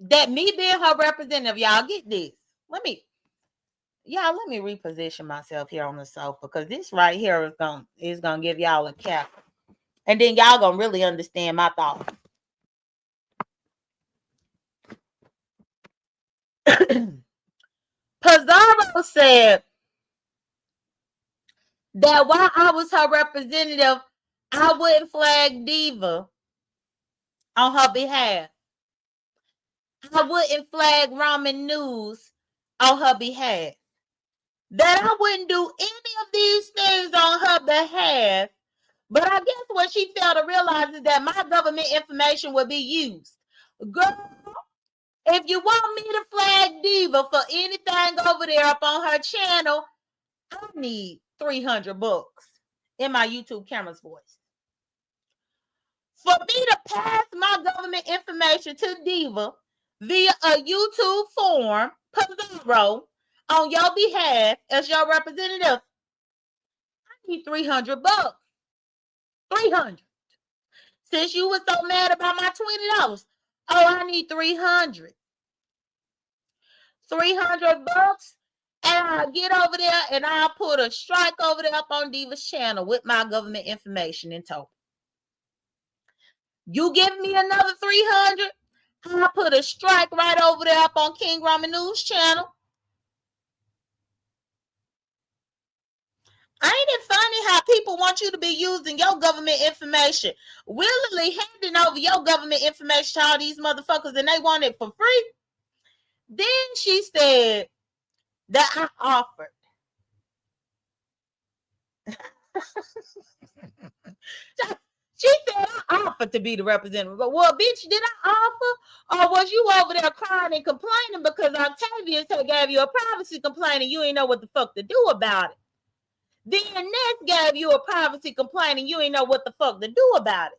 that me being her representative, y'all get this. Let me reposition myself here on the sofa because this right here is gonna give y'all a cap. And then y'all gonna really understand my thought. Pizarro said that while I was her representative, I wouldn't flag Diva on her behalf. I wouldn't flag Ramen News on her behalf. That I wouldn't do any of these things on her behalf. But I guess what she failed to realize is that my government information will be used. Girl, if you want me to flag Diva for anything over there up on her channel, I need $300 in my YouTube camera's voice. For me to pass my government information to Diva via a YouTube form, Pizarro, on your behalf as your representative, I need $300. 300. Since you were so mad about my $20, oh, I need 300. $300, and I'll get over there and I'll put a strike over there up on Diva's channel with my government information in total. You give me another 300, I'll put a strike right over there up on King Ramen News channel. Ain't it funny how people want you to be using your government information, willingly handing over your government information to all these motherfuckers and they want it for free? Then she said that I offered. She said I offered to be the representative. But, well, bitch, did I offer? Or was you over there crying and complaining because Octavius gave you a privacy complaint and you ain't know what the fuck to do about it? Then Ness gave you a privacy complaint and you ain't know what the fuck to do about it.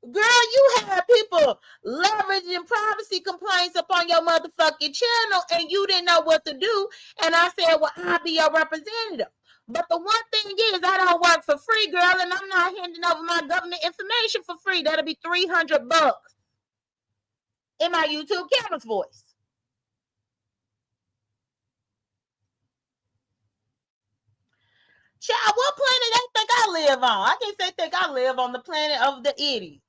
Girl, you had people leveraging privacy complaints up on your motherfucking channel and you didn't know what to do. And I said, well, I'll be your representative. But the one thing is, I don't work for free, girl, and I'm not handing over my government information for free. That'll be $300 in my YouTube camera's voice. Child, what planet they think I live on? I guess they think I live on the planet of the idiots.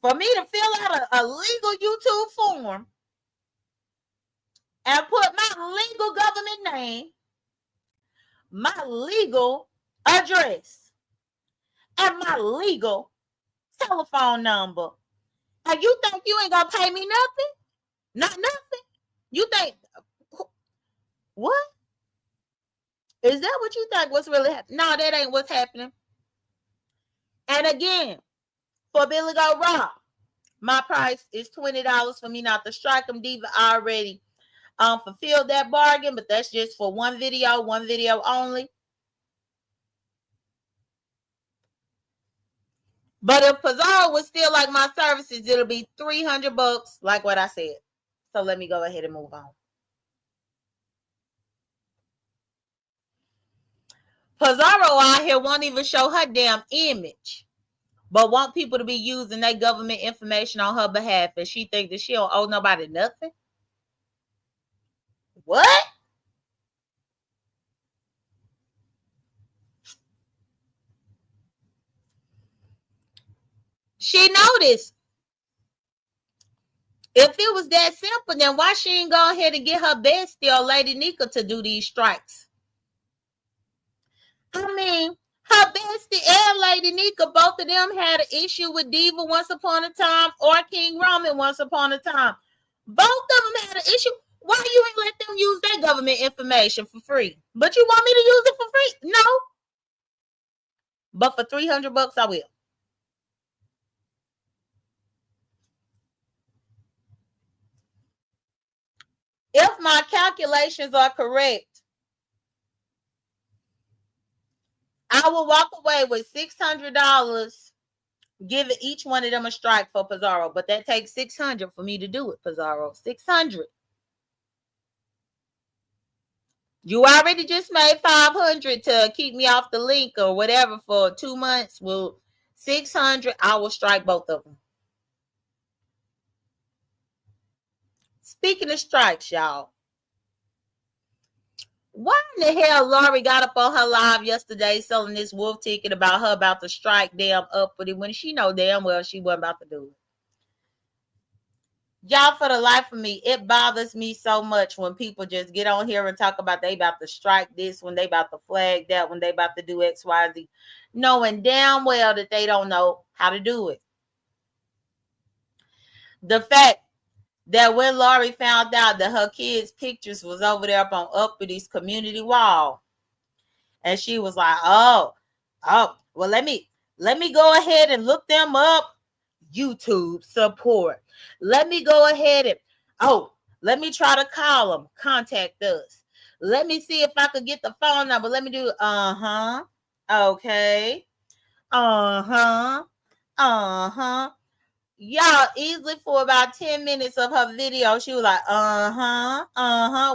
For me to fill out a legal YouTube form and put my legal government name, my legal address, and my legal telephone number. And you think you ain't gonna pay me nothing? Not nothing. You think what? Is that what you think what's really happening? No, that ain't what's happening. And again, for Billy Go Raw, my price is $20 for me not to strike them. Diva already fulfilled that bargain, but that's just for one video only. But if Pizarro would still like my services, it'll be $300, like what I said. So let me go ahead and move on. Pizarro out here won't even show her damn image. but want people to be using their government information on her behalf, and she think that she don't owe nobody nothing? What? She noticed. If it was that simple, then why she ain't go ahead and get her bestie or Lady Nika to do these strikes? I mean, her bestie and Lady Nika, both of them had an issue with Diva once upon a time, or King Roman once upon a time. Both of them had an issue. Why you ain't let them use their government information for free? But you want me to use it for free? No. But for $300, I will. If my calculations are correct, I will walk away with $600, giving each one of them a strike for Pizarro. But that takes $600 for me to do it, Pizarro. $600. You already just made $500 to keep me off the link or whatever for 2 months. Well, $600, I will strike both of them. Speaking of strikes, y'all, why in the hell Lori got up on her live yesterday selling this wolf ticket about her about to strike damn uppity when she know damn well she wasn't about to do it? Y'all, for the life of me, it bothers me so much when people just get on here and talk about they about to strike this, when they about to flag that, when they about to do X, Y, Z, knowing damn well that they don't know how to do it. The fact that when Lori found out that her kids' pictures was over there up on Uppity community wall, and she was like, well, let me go ahead and look them up. YouTube support. Let me go ahead and, let me try to call them. Contact us. Let me see if I could get the phone number. Let me do, okay. Y'all, easily for about 10 minutes of her video, she was like,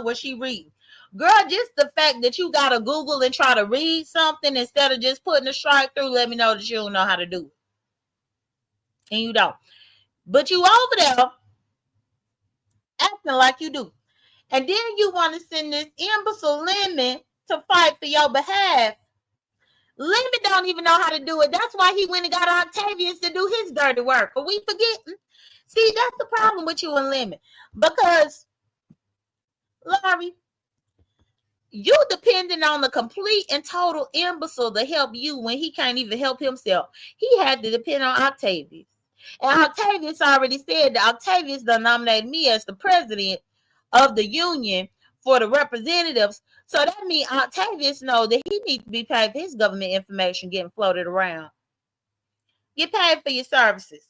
what she reading? Girl, just the fact that you gotta Google and try to read something instead of just putting a strike through, let me know that you don't know how to do it. And you don't. But you over there acting like you do. And then you want to send this imbecile Lemon to fight for your behalf. Lemon don't even know how to do it. That's why he went and got Octavius to do his dirty work. But we forgetting. See, that's the problem with you and Lemon. Because, Lori, you depending on the complete and total imbecile to help you when he can't even help himself. He had to depend on Octavius. And Octavius already said that Octavius done nominated me as the president of the union for the representatives. So that means Octavius know that he needs to be paid for his government information getting floated around. Get paid for your services.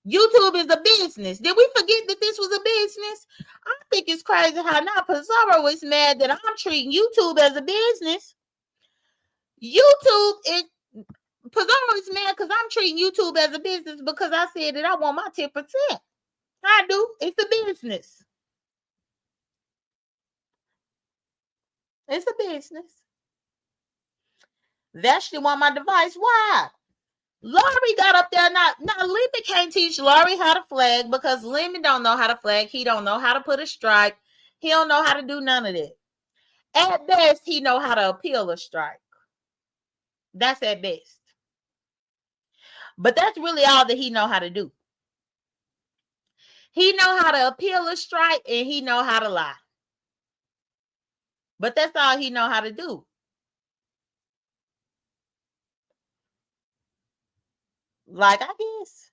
YouTube is a business. Did we forget that this was a business? I think it's crazy how now Pizarro is mad that I'm treating YouTube as a business. YouTube is Pizarro is mad because I'm treating YouTube as a business because I said that I want my 10%. I do. It's a business. It's a business. Vashti want my device. Why? Lori got up there. Now Lemon can't teach Lori how to flag because Lemon don't know how to flag. He don't know how to put a strike. He don't know how to do none of that. At best, he know how to appeal a strike. That's at best. But that's really all that he know how to do. He know how to appeal a strike and he know how to lie. But that's all he know how to do. Like, I guess.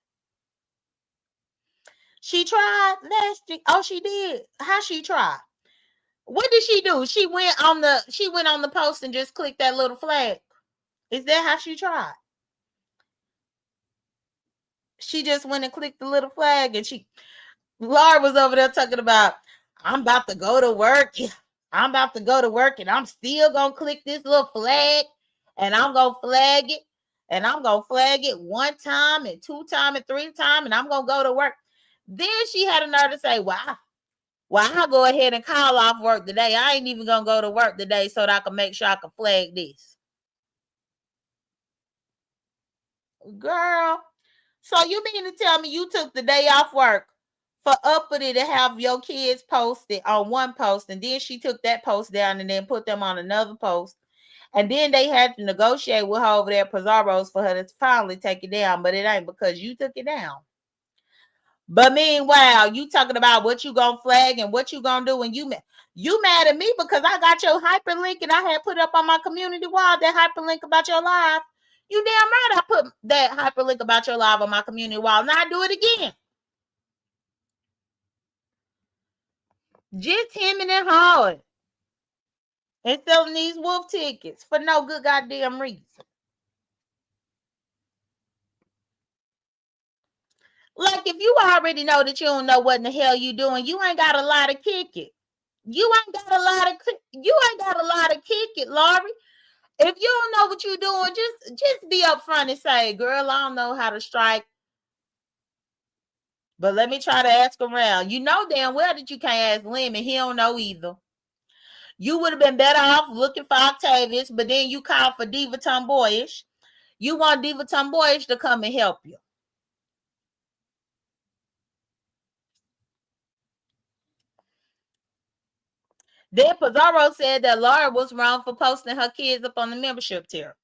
She tried last year. Oh, she did. How she tried? What did she do? She went on the post and just clicked that little flag. Is that how she tried? She just went and clicked the little flag and Laura was over there talking about, I'm about to go to work. I'm about to go to work and I'm still going to click this little flag and I'm going to flag it and I'm going to flag it 1 time and 2 times and 3 times and I'm going to go to work. Then she had a nerve to say, well, I'll go ahead and call off work today. I ain't even going to go to work today so that I can make sure I can flag this. Girl, So you mean to tell me you took the day off work for Uppity to have your kids posted on one post, and then she took that post down and then put them on another post, and then they had to negotiate with her over there at Pizarro's for her to finally take it down, but it ain't because you took it down. But meanwhile, you talking about what you gonna flag and what you gonna do when you mad at me because I got your hyperlink and I had put up on my community wall that hyperlink about your live. You damn right I put that hyperlink about your live on my community wall. Now I do it again. Just hemming and hawing and selling these wolf tickets for no good goddamn reason. Like if you already know that you don't know what in the hell you doing, you ain't got a lot to kick it. You ain't got a lot of kick it, Laurie. If you don't know what you're doing, just be upfront and say, girl, I don't know how to strike. But let me try to ask around. You know damn well that you can't ask Lim, and he don't know either. You would have been better off looking for Octavius, but then you called for Diva Tomboyish. You want Diva Tomboyish to come and help you. Then Pizarro said that Laura was wrong for posting her kids up on the membership tier.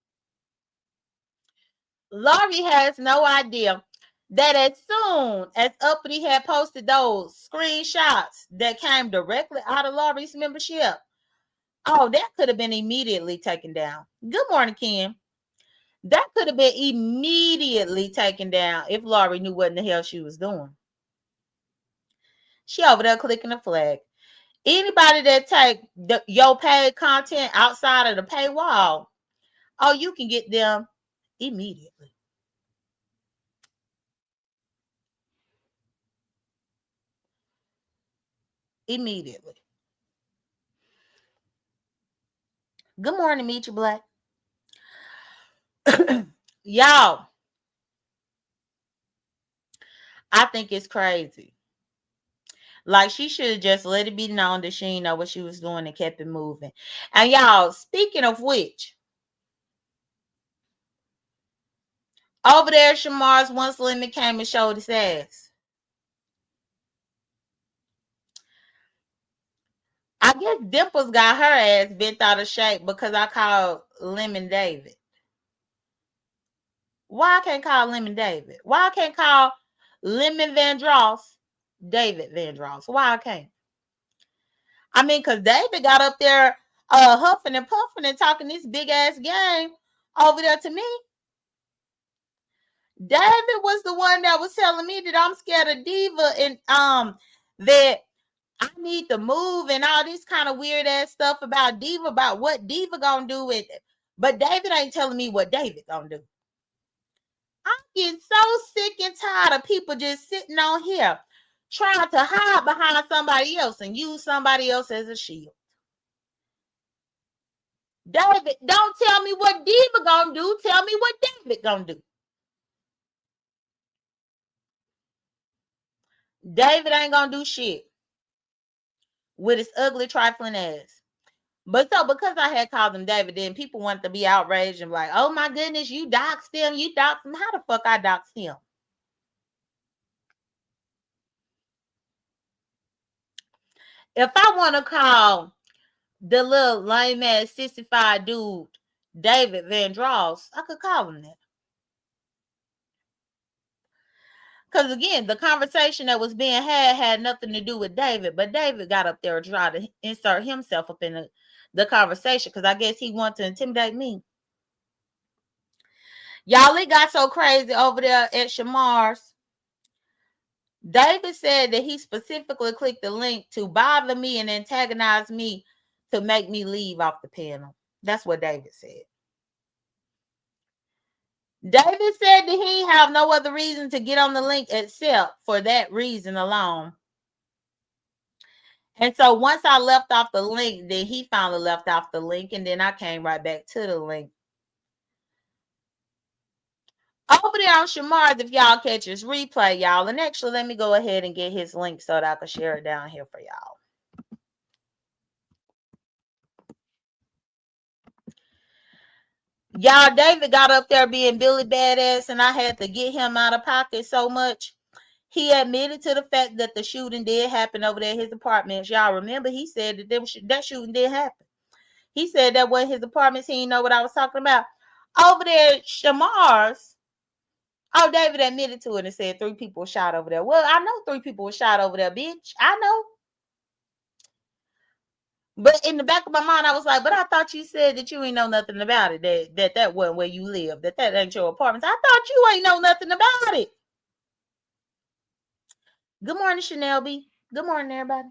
Laurie has no idea that as soon as Uppity had posted those screenshots that came directly out of Laurie's membership, oh, that could have been immediately taken down. Good morning, Kim. That could have been immediately taken down if Laurie knew what in the hell she was doing. She over there clicking the flag. Anybody that take your paid content outside of the paywall, oh, you can get them immediately. Immediately. Good morning, Meet You Black. Y'all, I think it's crazy. Like, she should have just let it be known that she didn't know what she was doing and kept it moving. And y'all, speaking of which, over there, Shamar's once limit came and showed his ass. I guess Dimples got her ass bent out of shape because I called Lemon David. Why I can't call Lemon David? Why I can't call Lemon Vandross David Vandross? Why I can't? I mean, because David got up there huffing and puffing and talking this big ass game over there to me. David was the one that was telling me that I'm scared of Diva and that I need to move and all this kind of weird ass stuff about Diva, about what Diva gonna do with it. But David ain't telling me what David gonna do. I'm getting so sick and tired of people just sitting on here trying to hide behind somebody else and use somebody else as a shield. David, don't tell me what Diva gonna do. Tell me what David gonna do. David ain't gonna do shit with his ugly trifling ass. But so because I had called him David, then people want to be outraged and like, oh my goodness, you doxed him. You doxed him. How the fuck I doxed him? If I want to call the little lame ass 65 dude David Vandross, I could call him that. Because again, the conversation that was being had nothing to do with David, but David got up there and tried to insert himself up in the conversation because I guess he wanted to intimidate me. Y'all, it got so crazy over there at Shamar's. David said that he specifically clicked the link to bother me and antagonize me to make me leave off the panel. That's what David said. David said that he have no other reason to get on the link except for that reason alone. And so once I left off the link, then he finally left off the link, and then I came right back to the link. Over there on Shamar's, if y'all catch his replay, y'all, and actually let me go ahead and get his link so that I can share it down here for y'all. Y'all, David got up there being Billy Badass, and I had to get him out of pocket so much. He admitted to the fact that the shooting did happen over there at his apartments. Y'all remember he said that that shooting did happen. He said that was his apartments. He didn't know what I was talking about. Over there at Shamar's, oh, David admitted to it and said 3 people were shot over there. Well, I know 3 people were shot over there, bitch. I know. But in the back of my mind, I was like, but I thought you said that you ain't know nothing about it, that wasn't where you live, that ain't your apartment. I thought you ain't know nothing about it. Good morning, Chanel B. Good morning, everybody.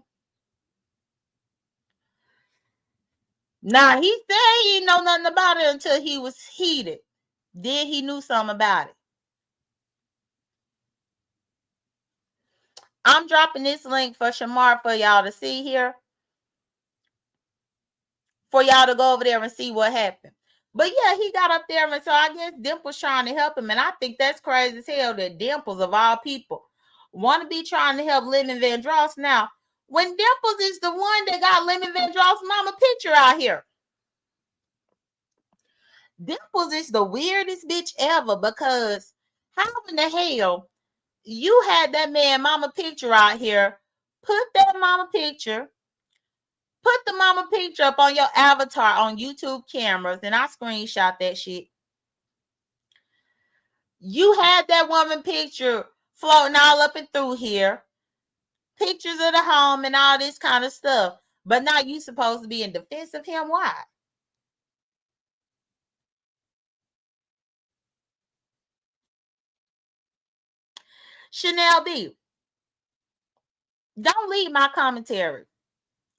Nah, he said he didn't know nothing about it until he was heated. Then he knew something about it. I'm dropping this link for Shamar for y'all to see here. For y'all to go over there and see what happened. But yeah, he got up there, and so I guess Dimples trying to help him. And I think that's crazy as hell that Dimples, of all people, want to be trying to help Lemon Vandross now. When Dimples is the one that got Lemon Vandross' mama picture out here. Dimples is the weirdest bitch ever, because how in the hell you had that man mama picture out here, put that mama picture, put the mama picture up on your avatar on YouTube cameras, and I screenshot that shit. You had that woman picture floating all up and through here, pictures of the home and all this kind of stuff, but now you supposed to be in defense of him. Why? Chanel B, don't leave my commentary.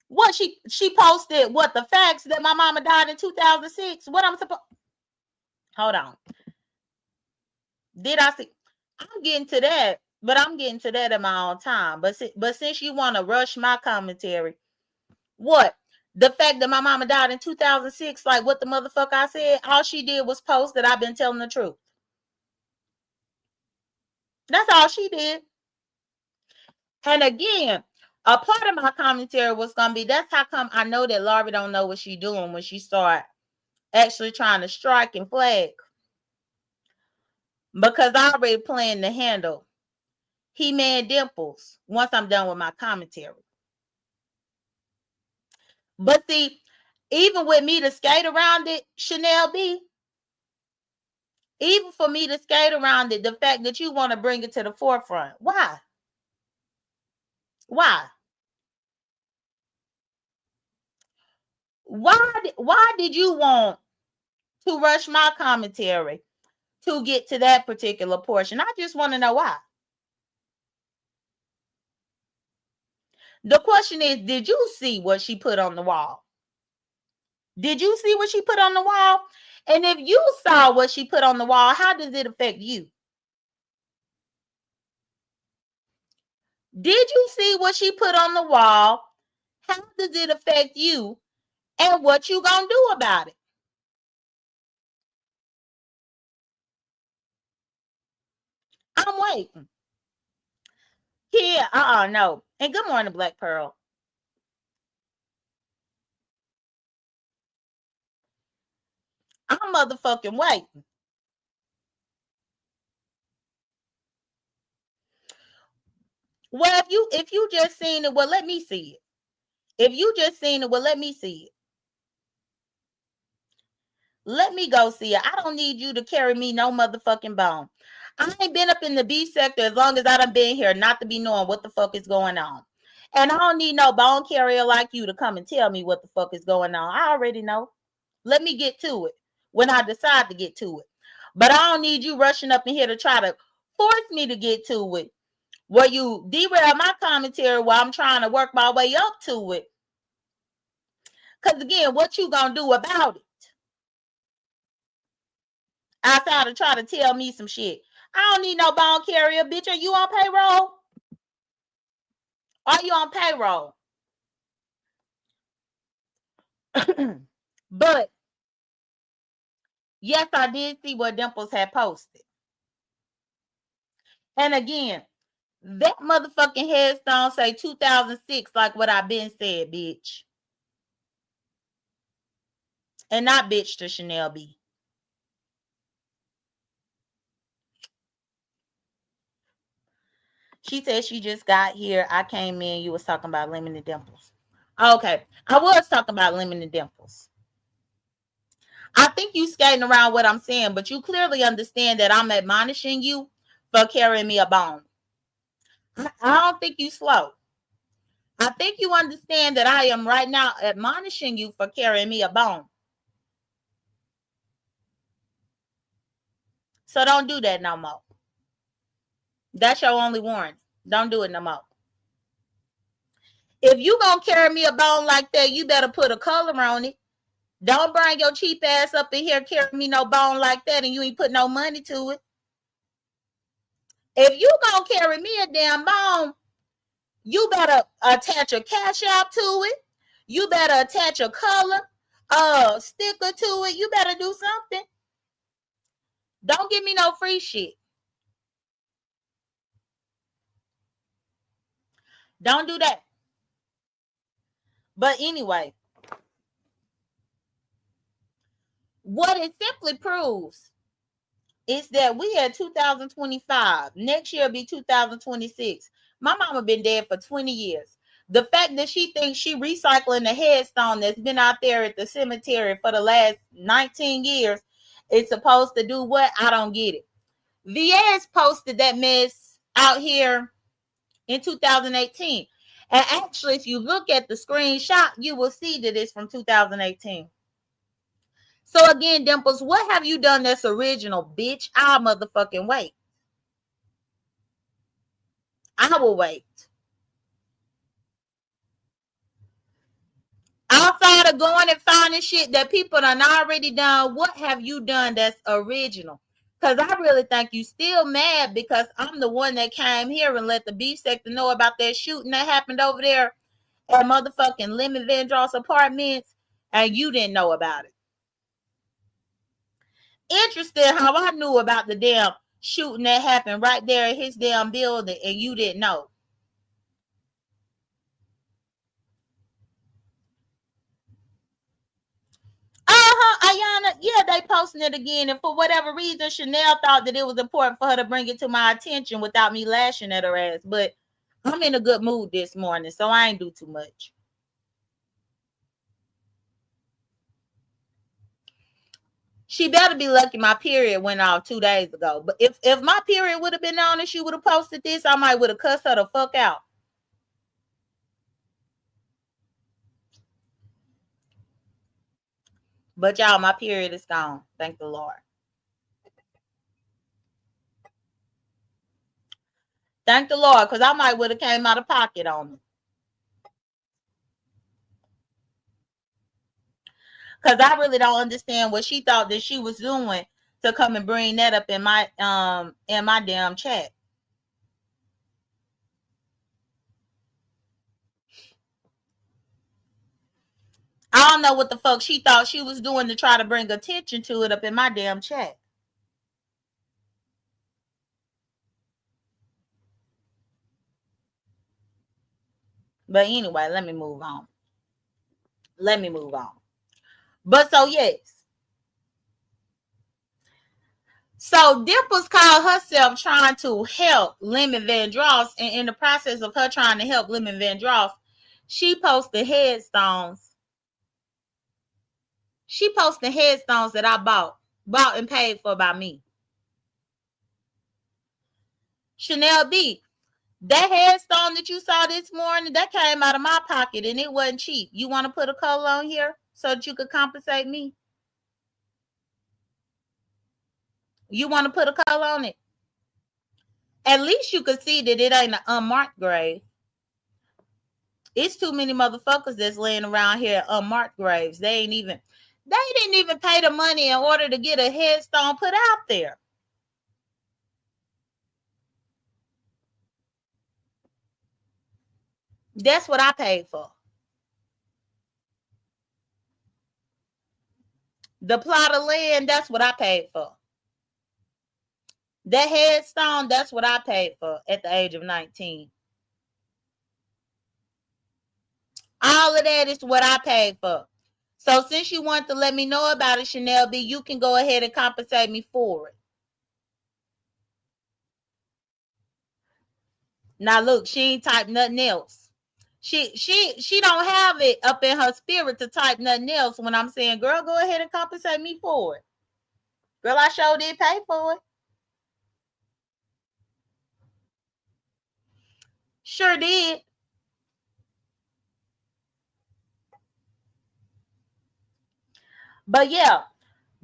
What she posted? What, the facts that my mama died in 2006? What I'm supposed? Hold on. Did I see? I'm getting to that, but I'm getting to that in my own time. But since you want to rush my commentary, what? The fact that my mama died in 2006, like what the motherfucker I said, all she did was post that I've been telling the truth. That's all she did. And again, a part of my commentary was gonna be, that's how come I know that Larry don't know what she doing when she start actually trying to strike and flag. Because I already planned to handle He-Man Dimples once I'm done with my commentary. But see, even with me to skate around it, Chanel B, even for me to skate around it, the fact that you want to bring it to the forefront, why? Why? Why did you want to rush my commentary to get to that particular portion? I just want to know why. The question is, did you see what she put on the wall? Did you see what she put on the wall? And if you saw what she put on the wall, how does it affect you? Did you see what she put on the wall? How does it affect you? And what you gonna do about it? I'm waiting. Here, no. And good morning, Black Pearl. I'm motherfucking waiting. Well, if you just seen it, well, let me see it. If you just seen it, well, let me see it. Let me go see it. I don't need you to carry me no motherfucking bone. I ain't been up in the B sector as long as I done been here, not to be knowing what the fuck is going on. And I don't need no bone carrier like you to come and tell me what the fuck is going on. I already know. Let me get to it when I decide to get to it. But I don't need you rushing up in here to try to force me to get to it, where you derail my commentary while I'm trying to work my way up to it. Because again, what you gonna do about it? Outside of try to tell me some shit. I don't need no bone carrier, bitch. Are you on payroll? Are you on payroll? But yes, I did see what Dimples had posted. And again, that motherfucking headstone say 2006, like what I been said, bitch. And not bitch to Chanel B. She said she just got here. I came in. You was talking about lemon and dimples. Okay. I was talking about lemon and dimples. I think you skating around what I'm saying, but you clearly understand that I'm admonishing you for carrying me a bone. I don't think you slow. I think you understand that I am right now admonishing you for carrying me a bone. So don't do that no more. That's your only warning. Don't do it no more. If you gonna carry me a bone like that, you better put a color on it. Don't bring your cheap ass up in here carry me no bone like that and you ain't put no money to it. If you gonna carry me a damn bone, you better attach a cash out to it. You better attach a color, sticker to it. You better do something. Don't give me no free shit. Don't do that. But anyway, what it simply proves is that we had 2025. Next year will be 2026. My mama been dead for 20 years. The fact that she thinks she recycling the headstone that's been out there at the cemetery for the last 19 years is supposed to do what? I don't get it. VS posted that mess out here in 2018. And actually, if you look at the screenshot, you will see that it's from 2018. So again, Dimples, what have you done that's original, bitch? I'll motherfucking wait. I will wait. Outside of going and finding shit that people done already done, what have you done that's original? Because I really think you still mad because I'm the one that came here and let the beef sector know about that shooting that happened over there at motherfucking Lemon Vandross Apartments, and you didn't know about it. Interesting how I knew about the damn shooting that happened right there in his damn building and you didn't know. Ayana, yeah, they posting it again. And for whatever reason, Chanel thought that it was important for her to bring it to my attention without me lashing at her ass. But I'm in a good mood this morning, so I ain't do too much. She better be lucky my period went off 2 days ago. But if my period would have been on and she would have posted this, I might would have cussed her the fuck out. But y'all, my period is gone. Thank the Lord. Thank the Lord, because I might would have came out of pocket on me. Because I really don't understand what she thought that she was doing to come and bring that up in my damn chat. I don't know what the fuck she thought she was doing to try to bring attention to it up in my damn chat. But anyway, let me move on. But so yes. So Dimples called herself trying to help Lemon Vandross, and in the process of her trying to help Lemon Vandross, she posted headstones. She posted headstones that I bought and paid for by me. Chanel B, that headstone that you saw this morning, that came out of my pocket and it wasn't cheap. You want to put a color on here so that you could compensate me? You want to put a color on it? At least you could see that it ain't an unmarked grave. It's too many motherfuckers that's laying around here unmarked graves. They didn't even pay the money in order to get a headstone put out there. That's what I paid for. The plot of land, that's what I paid for. That headstone, that's what I paid for at the age of 19. All of that is what I paid for. So since you want to let me know about it, Chanel B, you can go ahead and compensate me for it. Now look, she ain't type nothing else. She don't have it up in her spirit to type nothing else when I'm saying, girl, go ahead and compensate me for it. Girl, I sure did pay for it. Sure did. But yeah,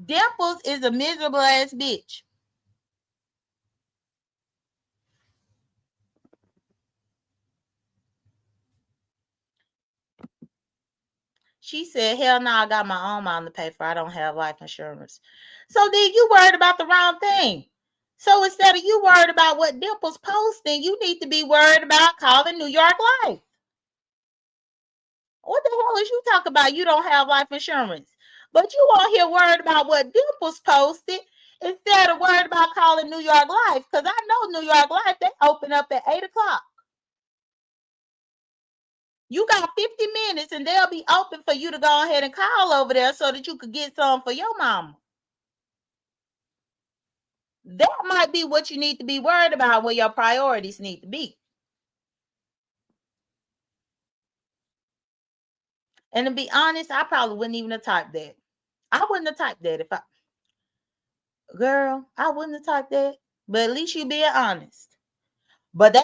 Dimples is a miserable ass bitch. She said, hell no, I got my own mom to pay for. I don't have life insurance. So then you worried about the wrong thing. So instead of you worried about what Dimples posting, you need to be worried about calling New York Life. What the hell is you talking about? You don't have life insurance. But you on here worried about what Dimples posted instead of worried about calling New York Life. Because I know New York Life, they open up at 8 o'clock. You got 50 minutes and they'll be open for you to go ahead and call over there so that you could get some for your mama. That might be what you need to be worried about, where your priorities need to be. And to be honest, I probably wouldn't even have typed that. I wouldn't have typed that if I, girl, I wouldn't have typed that. But at least you being honest. But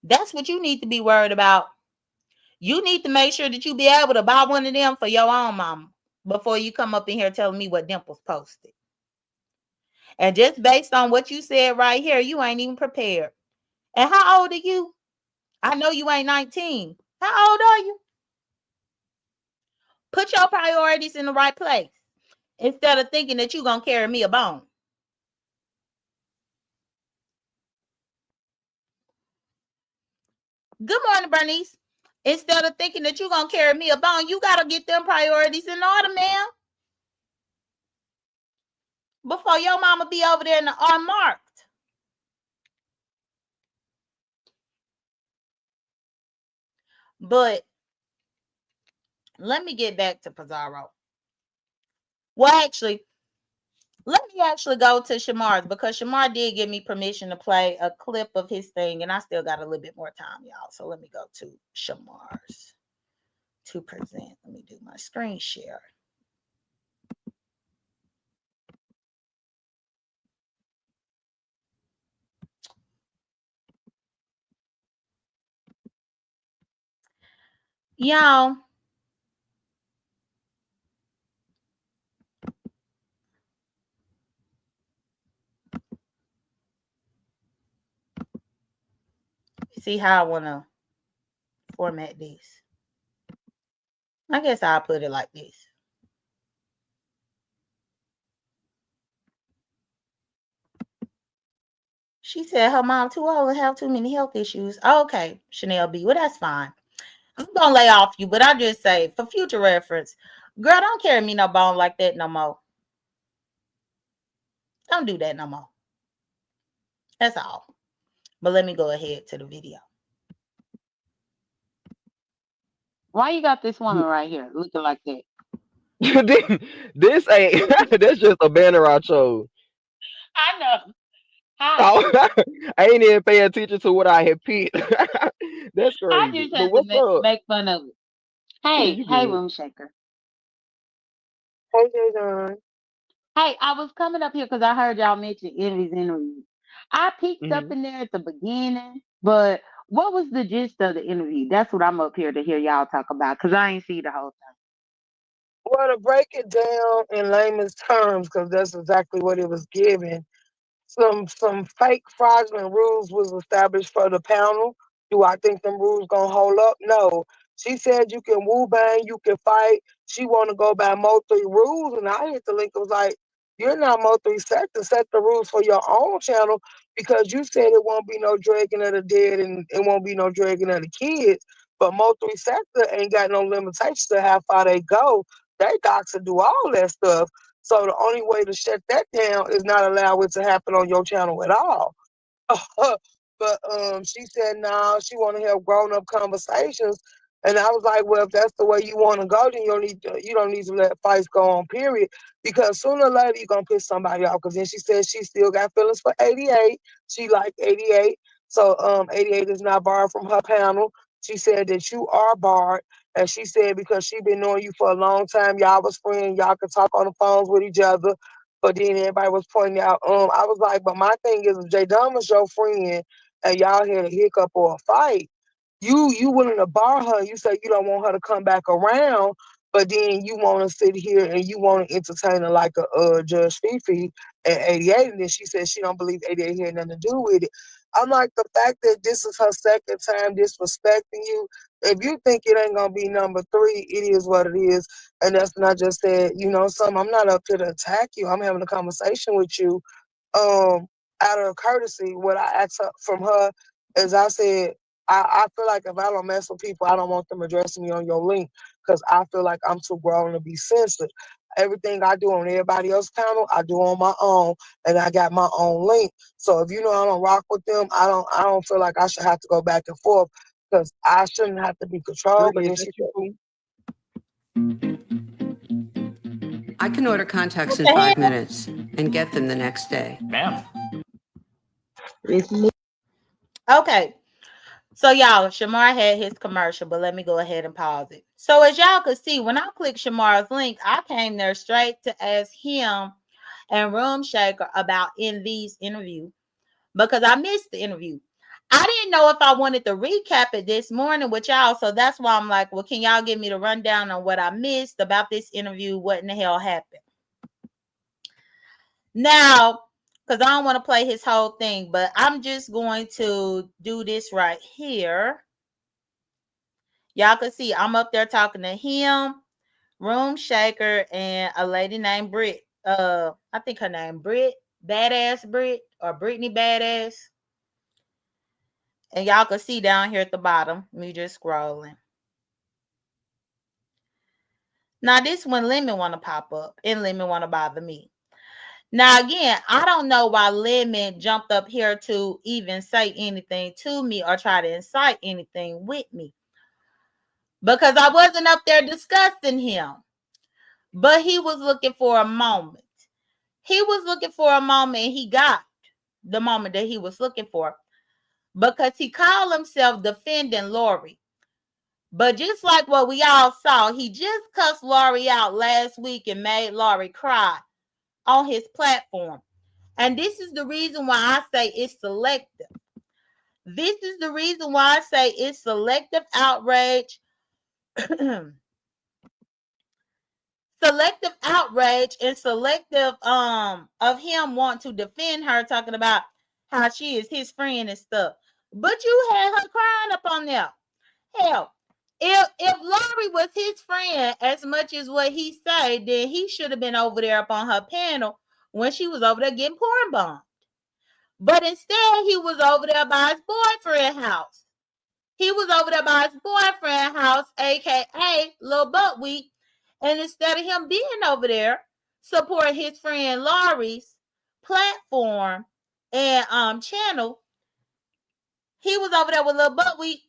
that's what you need to be worried about. You need to make sure that you be able to buy one of them for your own mama before you come up in here telling me what Dimples posted. And just based on what you said right here, you ain't even prepared. And how old are you? I know you ain't 19. How old are you? Put your priorities in the right place instead of thinking that you're going to carry me a bone. Good morning, Bernice. Instead of thinking that you're going to carry me a bone, you got to get them priorities in order, ma'am. Before your mama be over there in the unmarked. But let me get back to Pizarro. Well, actually, let me actually go to Shamar's because Shamar did give me permission to play a clip of his thing, and I still got a little bit more time, y'all. So let me go to Shamar's to present. Let me do my screen share. Y'all, see how I want to format this. I guess I'll put it like this. She said her mom too old and have too many health issues. Okay, Chanel B. Well, that's fine. I'm gonna lay off you, but I just say for future reference, girl, don't carry me no bone like that no more. Don't do that no more. That's all. But let me go ahead to the video. Why you got this woman right here looking like that? This ain't that's just a banner I chose. I know. Hi. Oh, I ain't even pay attention to what I had picked. That's I crazy. just But had to what's up? make fun of it. Hey, You hey, good? room shaker. Hey, J.Dunn. Hey, I was coming up here because I heard y'all mention Envy's interview. I peeked up Hmm. in there at the beginning, but what was the gist of the interview? That's what I'm up here to hear y'all talk about because I ain't see the whole thing. Well, to break it down in layman's terms, because that's exactly what it was given, some fake fraudulent rules was established for the panel. Do I think them rules gonna hold up? No. She said you can woo bang, you can fight. She want to go by Mo3 rules, and I hit the link. It was like, you're not Mo3 set to set the rules for your own channel because you said it won't be no dragging of the dead and it won't be no dragging of the kids. But Mo3 sector ain't got no limitations to how far they go. They docs will do all that stuff. So the only way to shut that down is not allow it to happen on your channel at all. But she said no, she want to have grown up conversations, and I was like, well, if that's the way you want to go, then you don't need to let fights go on. Period, because sooner or later you're gonna piss somebody off. Because then she said she still got feelings for 88. She like 88. So 88 is not barred from her panel. She said that you are barred. And she said because she been knowing you for a long time, y'all was friends, y'all could talk on the phones with each other. But then everybody was pointing out, I was like, but my thing is, if J.Dunn was your friend and y'all had a hiccup or a fight, you willing to bar her. You say you don't want her to come back around, but then you want to sit here and you want to entertain her like a Judge Fifi at 88. And then she said she don't believe 88 had nothing to do with it. I'm like, the fact that this is her second time disrespecting you, if you think it ain't gonna be number three, it is what it is. And that's not just that, something. I'm not up here to attack you. I'm having a conversation with you. Out of courtesy, what I asked from her is I said, I feel like if I don't mess with people, I don't want them addressing me on your link because I feel like I'm too grown to be censored. Everything I do on everybody else's panel, I do on my own, and I got my own link. So if I don't rock with them, I don't feel like I should have to go back and forth because I shouldn't have to be controlled. But then she I can order contacts in What the 5 hell? minutes and get them the next day. Ma'am. Okay. So y'all, Shamar had his commercial, but let me go ahead and pause it. So as y'all could see, when I clicked Shamar's link, I came there straight to ask him and Room Shaker about NV's interview because I missed the interview. I didn't know if I wanted to recap it this morning with y'all, so that's why I'm like, well, can y'all give me the rundown on what I missed about this interview? What in the hell happened? Now, because I don't want to play his whole thing, but I'm just going to do this right here. Y'all can see I'm up there talking to him, Room Shaker, and a lady named Britt. I think her name Britt, Badass Britt, or Brittany Badass. And y'all can see down here at the bottom, me just scrolling. Now this one Lemon want to pop up, and Lemon want to bother me. Now again, I don't know why Lemon jumped up here to even say anything to me or try to incite anything with me. Because I wasn't up there discussing him. But he was looking for a moment. He was looking for a moment, and he got the moment that he was looking for. Because he called himself defending Lori. But just like what we all saw, he just cussed Lori out last week and made Lori cry on his platform. And this is the reason why I say it's selective. This is the reason why I say it's selective outrage. Selective outrage and selective of him wanting to defend her, talking about how she is his friend and stuff. But you had her crying up on there. Hell, if Lori was his friend as much as what he said, then he should have been over there up on her panel when she was over there getting porn bombed. But instead, he was over there by his boyfriend's house. He was over there by his boyfriend's house, aka Lil Buckwheat. And instead of him being over there supporting his friend Lori's platform and channel, he was over there with Lil Buckwheat.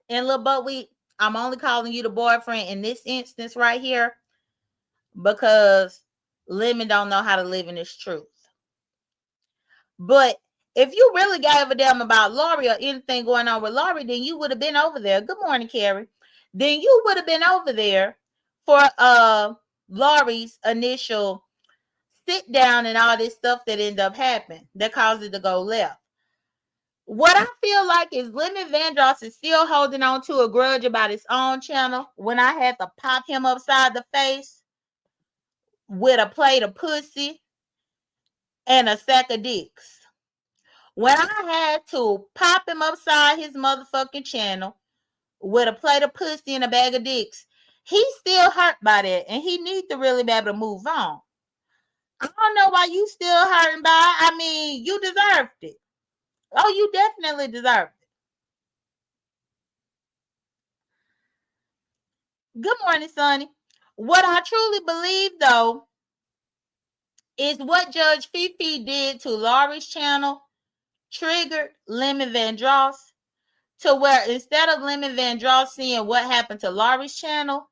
And Lil Buckwheat, I'm only calling you the boyfriend in this instance right here because Lemon don't know how to live in his truth. But if you really gave a damn about Lori or anything going on with Lori, then you would have been over there. Good morning, Carrie. Then you would have been over there for Lori's initial sit down and all this stuff that ended up happening that caused it to go left. What I feel like is Lemon Vandross is still holding on to a grudge about his own channel when I had to pop him upside the face with a plate of pussy and a sack of dicks. When I had to pop him upside his motherfucking channel with a plate of pussy and a bag of dicks, he's still hurt by that, and he needs to really be able to move on. I don't know why you still hurting by it. I mean, you deserved it. Oh, you definitely deserved it. Good morning, Sonny. What I truly believe, though, is what Judge Fifi did to Lori's channel triggered Lemon Vandross to where instead of Lemon Vandross seeing what happened to Lori's channel,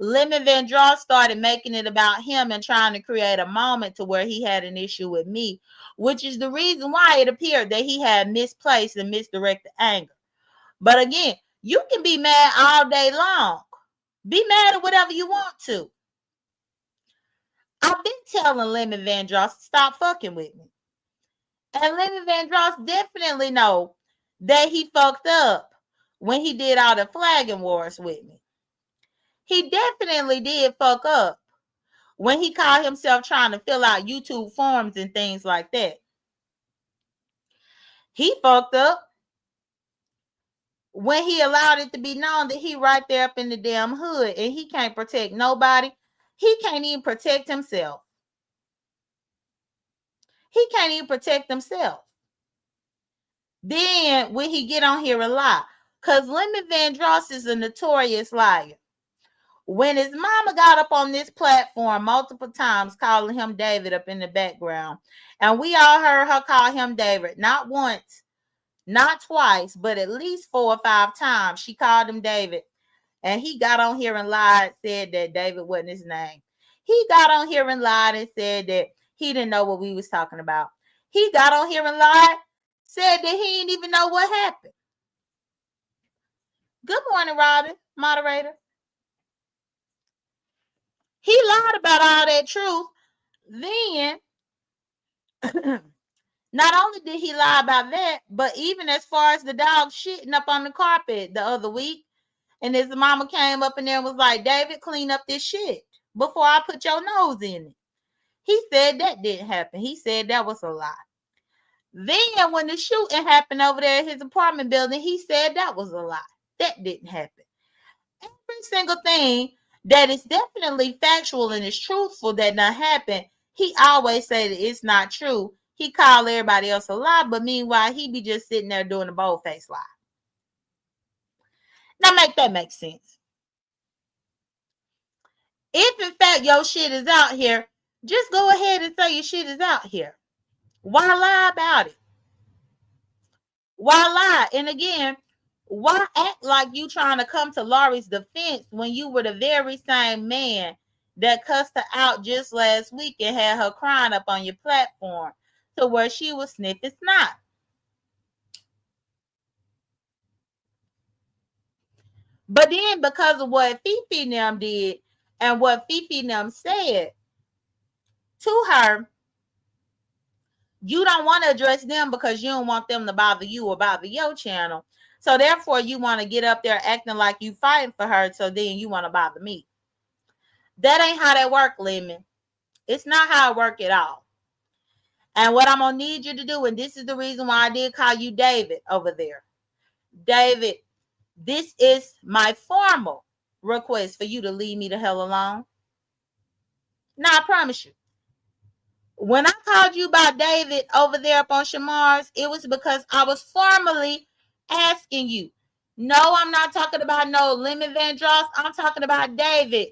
Lemon Vandross started making it about him and trying to create a moment to where he had an issue with me, which is the reason why it appeared that he had misplaced and misdirected anger. But again, you can be mad all day long. Be mad at whatever you want to. I've been telling Lemon Vandross to stop fucking with me. And Lemon Vandross definitely know that he fucked up when he did all the flagging wars with me. He definitely did fuck up when he caught himself trying to fill out YouTube forms and things like that. He fucked up when he allowed it to be known that he right there up in the damn hood and he can't protect nobody. He can't even protect himself. He can't even protect himself. Then when he get on here and lie, because Lemon Vandross is a notorious liar. When his mama got up on this platform multiple times calling him David up in the background, and we all heard her call him David, not once, not twice, but at least 4 or 5 times she called him David, and he got on here and lied, said that David wasn't his name. He got on here and lied and said that he didn't know what we was talking about. He got on here and lied, said that he didn't even know what happened. Good morning, Robin, moderator. He lied about all that truth. Then, not only did he lie about that, but even as far as the dog shitting up on the carpet the other week, and his mama came up in there and was like, David, clean up this shit before I put your nose in it. He said that didn't happen. He said that was a lie. Then when the shooting happened over there at his apartment building, he said that was a lie. That didn't happen. Every single thing that is definitely factual and is truthful that not happen, he always say that it's not true. He call everybody else a lie, but meanwhile, he be just sitting there doing a bold-faced lie. Now make that make sense. If in fact your shit is out here, just go ahead and say your shit is out here. Why lie about it? Why lie? And again, why act like you trying to come to Laurie's defense when you were the very same man that cussed her out just last week and had her crying up on your platform to where she was sniffing snot? But then because of what Fifi and them did and what Fifi and them said to her, you don't want to address them because you don't want them to bother you or bother your channel. So therefore, you want to get up there acting like you fighting for her, so then you want to bother me. That ain't how that work, Lemon. It's not how it work at all. And what I'm going to need you to do, and this is the reason why I did call you David over there. David, this is my formal request for you to leave me the hell alone. Now, I promise you, when I called you about David over there up on Shamar's, it was because I was formally asking you. No, I'm not talking about no Lemon Vandross. I'm talking about David.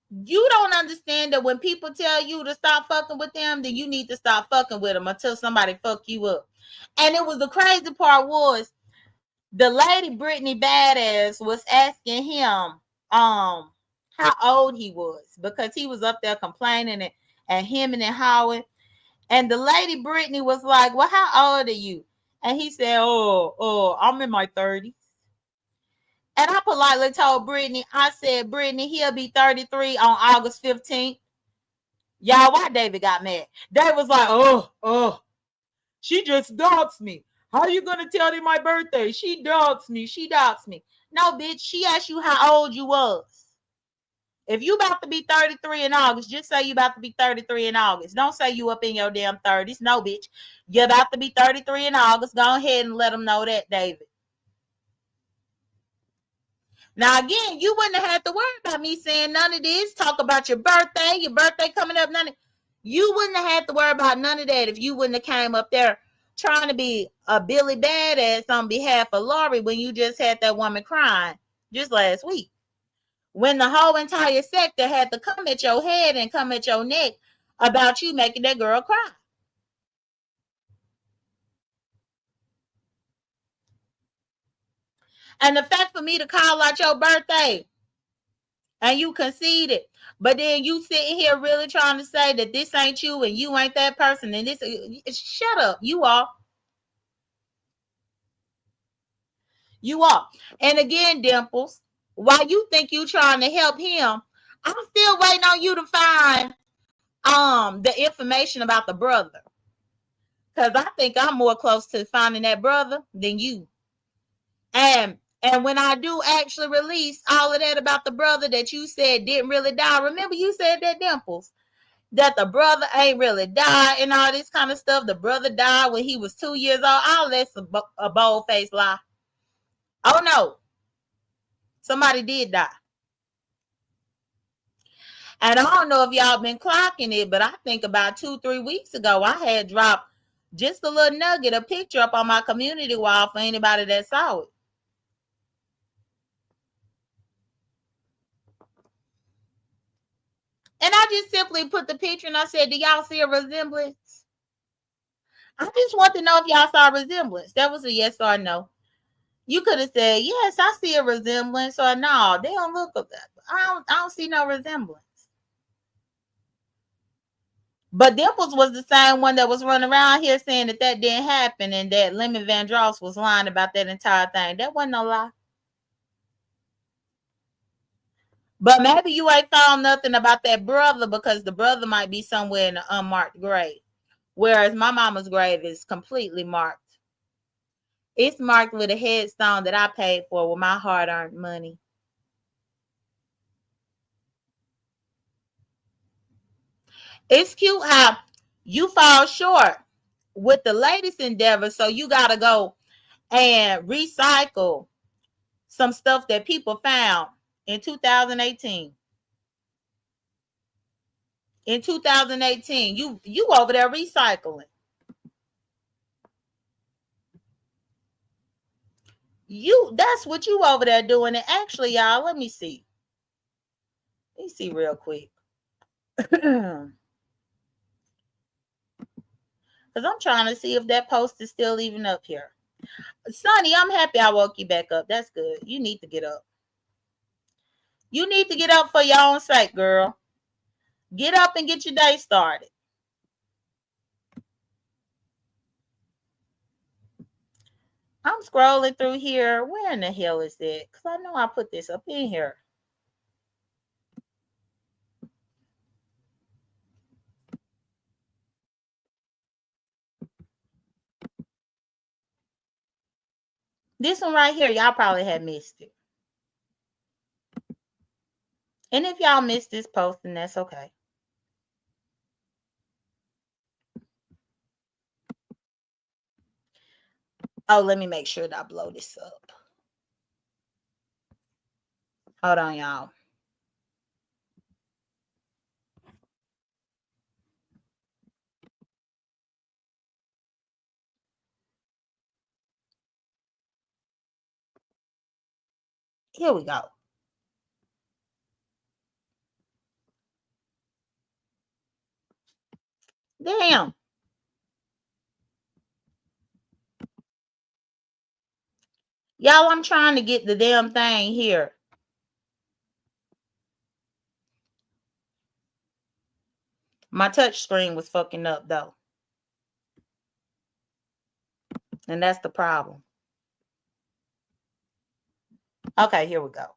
You don't understand that when people tell you to stop fucking with them, then you need to stop fucking with them until somebody fuck you up. And it was the crazy part was the lady Brittany Badass was asking him how old he was because he was up there complaining and him and howling. And the lady Brittany was like, well, how old are you? And he said, oh, I'm in my 30s. And I politely told Brittany, I said, Brittany, he'll be 33 on August 15th. Y'all, why David got mad? David was like, oh, she just doxed me. How you going to tell me my birthday? She doxed me. No, bitch, she asked you how old you was. If you about to be 33 in August, just say you about to be 33 in August. Don't say you up in your damn 30s. No, bitch. You're about to be 33 in August. Go ahead and let them know that, David. Now, again, you wouldn't have had to worry about me saying none of this. Talk about your birthday coming up. You wouldn't have had to worry about none of that if you wouldn't have came up there trying to be a Billy Badass on behalf of Laurie when you just had that woman crying just last week. When the whole entire sector had to come at your head and come at your neck about you making that girl cry. And the fact for me to call out your birthday and you conceded, but then you sitting here really trying to say that this ain't you and you ain't that person and this, shut up. You are. You are. And again, Dimples, while you think you trying to help him, I'm still waiting on you to find the information about the brother. Because I think I'm more close to finding that brother than you. And when I do actually release all of that about the brother that you said didn't really die, remember you said that, Dimples, that the brother ain't really died and all this kind of stuff. The brother died when he was 2 years old. All that's a bold-faced lie. Oh, no. Somebody did die. And I don't know if y'all been clocking it, but I think about 2-3 weeks ago, I had dropped just a little nugget, a picture up on my community wall for anybody that saw it. And I just simply put the picture and I said, do y'all see a resemblance? I just want to know if y'all saw a resemblance. That was a yes or no. You could have said, yes, I see a resemblance, or no, they don't look like that. I don't see no resemblance. But Dimples was the same one that was running around here saying that didn't happen and that Lemon Van Dross was lying about that entire thing. That wasn't no lie. But maybe you ain't found nothing about that brother because the brother might be somewhere in an unmarked grave. Whereas my mama's grave is completely marked. It's marked with a headstone that I paid for with my hard-earned money. It's cute how you fall short with the latest endeavor, so you got to go and recycle some stuff that people found in 2018. In 2018, you over there recycling. That's what you over there doing. And actually, y'all, let me see. Let me see real quick. Because I'm trying to see if that post is still even up here. Sonny, I'm happy I woke you back up. That's good. You need to get up. You need to get up for your own sake, girl. Get up and get your day started. I'm scrolling through here. Where in the hell is it? Because I know I put this up in here. This one right here, y'all probably had missed it. And if y'all missed this post, then that's okay. Oh, let me make sure that I blow this up. Hold on, y'all. Here we go. Damn. Y'all, I'm trying to get the damn thing here. My touch screen was fucking up, though. And that's the problem. Okay, here we go.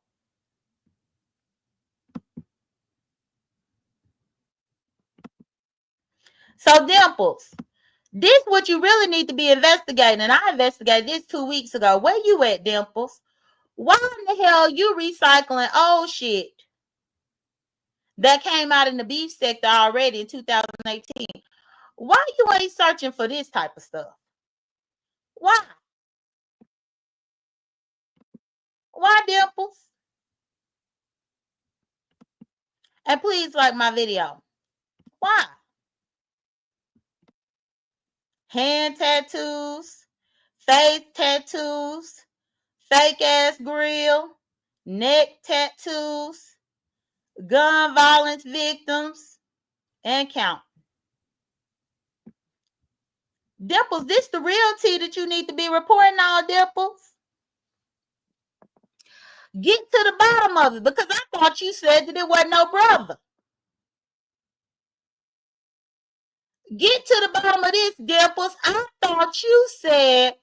So, Dimples, this what you really need to be investigating. And I investigated this 2 weeks ago. Where you at, Dimples? Why in the hell you recycling old shit that came out in the beef sector already in 2018? Why you ain't searching for this type of stuff? Why? Why, Dimples? And please like my video. Why? Hand tattoos, face tattoos, fake ass grill, neck tattoos, gun violence victims, and count. Dimples, this the real tea that you need to be reporting on, Dimples. Get to the bottom of it, because I thought you said that it wasn't no brother. Get to the bottom of this, Dimples. I thought you said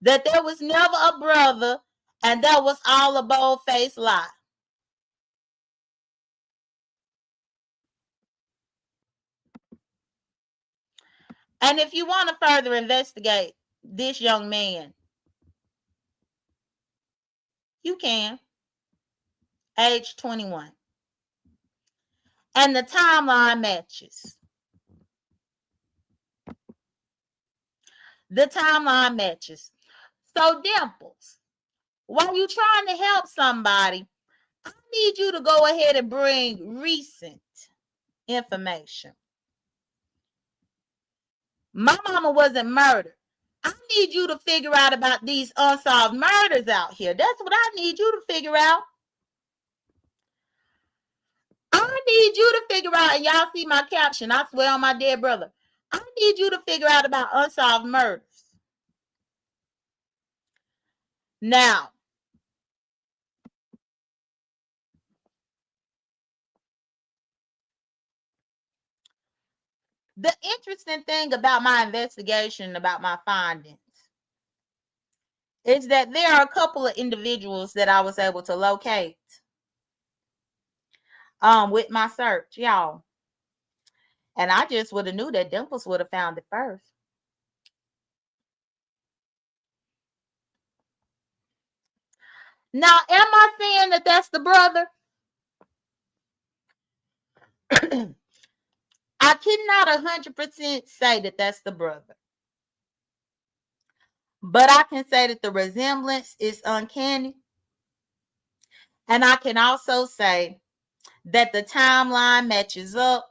that there was never a brother and that was all a bold-faced lie. And if you want to further investigate this young man, you can. Age 21. And the timeline matches. The timeline matches. So, Dimples, while you're trying to help somebody, I need you to go ahead and bring recent information. My mama wasn't murdered. I need you to figure out about these unsolved murders out here. That's what I need you to figure out. I need you to figure out, and y'all see my caption, I swear on my dead brother. I need you to figure out about unsolved murders. Now, the interesting thing about my investigation, about my findings, is that there are a couple of individuals that I was able to locate with my search, y'all. And I just would have knew that Dimples would have found it first. Now, am I saying that that's the brother? I cannot 100% say that that's the brother. But I can say that the resemblance is uncanny. And I can also say that the timeline matches up.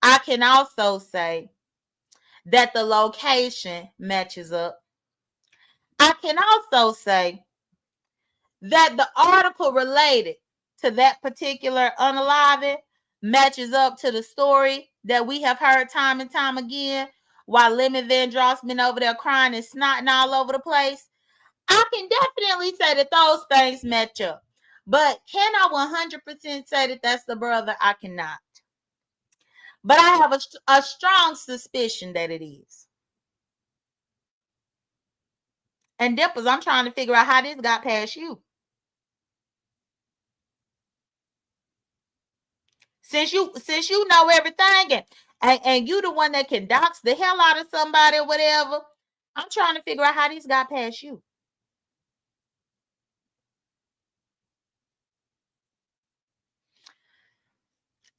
I can also say that the location matches up. I can also say that the article related to that particular unaliving matches up to the story that we have heard time and time again, while Lemon Van Dross been over there crying and snotting all over the place. I can definitely say that those things match up. But can I 100% say that that's the brother? I cannot. But I have a strong suspicion that it is. And Dimples, I'm trying to figure out how this got past you. Since you know everything and you the one that can dox the hell out of somebody or whatever, I'm trying to figure out how this got past you.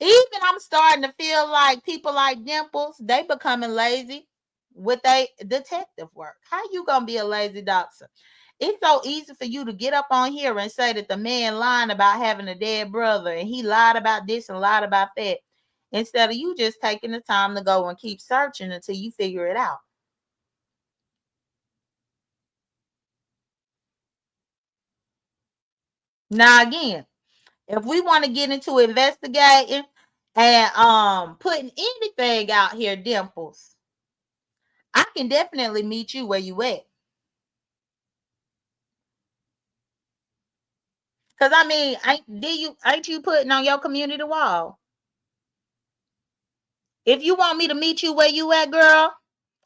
Even I'm starting to feel like people like Dimples, they becoming lazy with a detective work. How you gonna be a lazy doctor? It's so easy for you to get up on here and say that the man lying about having a dead brother and he lied about this and lied about that, instead of you just taking the time to go and keep searching until you figure it out. Now again, if we want to get into investigating and putting anything out here, Dimples, I can definitely meet you where you at. Cause I mean, ain't you putting on your community wall? If you want me to meet you where you at, girl,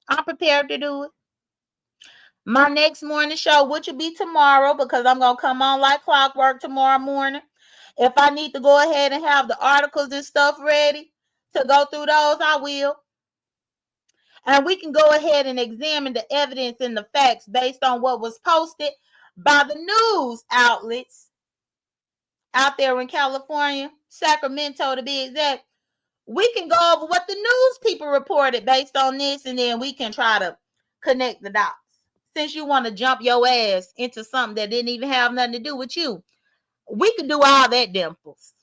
I'm prepared to do it. My next morning show, which will be tomorrow, because I'm gonna come on like clockwork tomorrow morning. If I need to go ahead and have the articles and stuff ready to go through those, I will. And we can go ahead and examine the evidence and the facts based on what was posted by the news outlets out there in California, Sacramento to be exact. We can go over what the news people reported based on this, and then we can try to connect the dots. Since you want to jump your ass into something that didn't even have nothing to do with you, we can do all that, Dimples.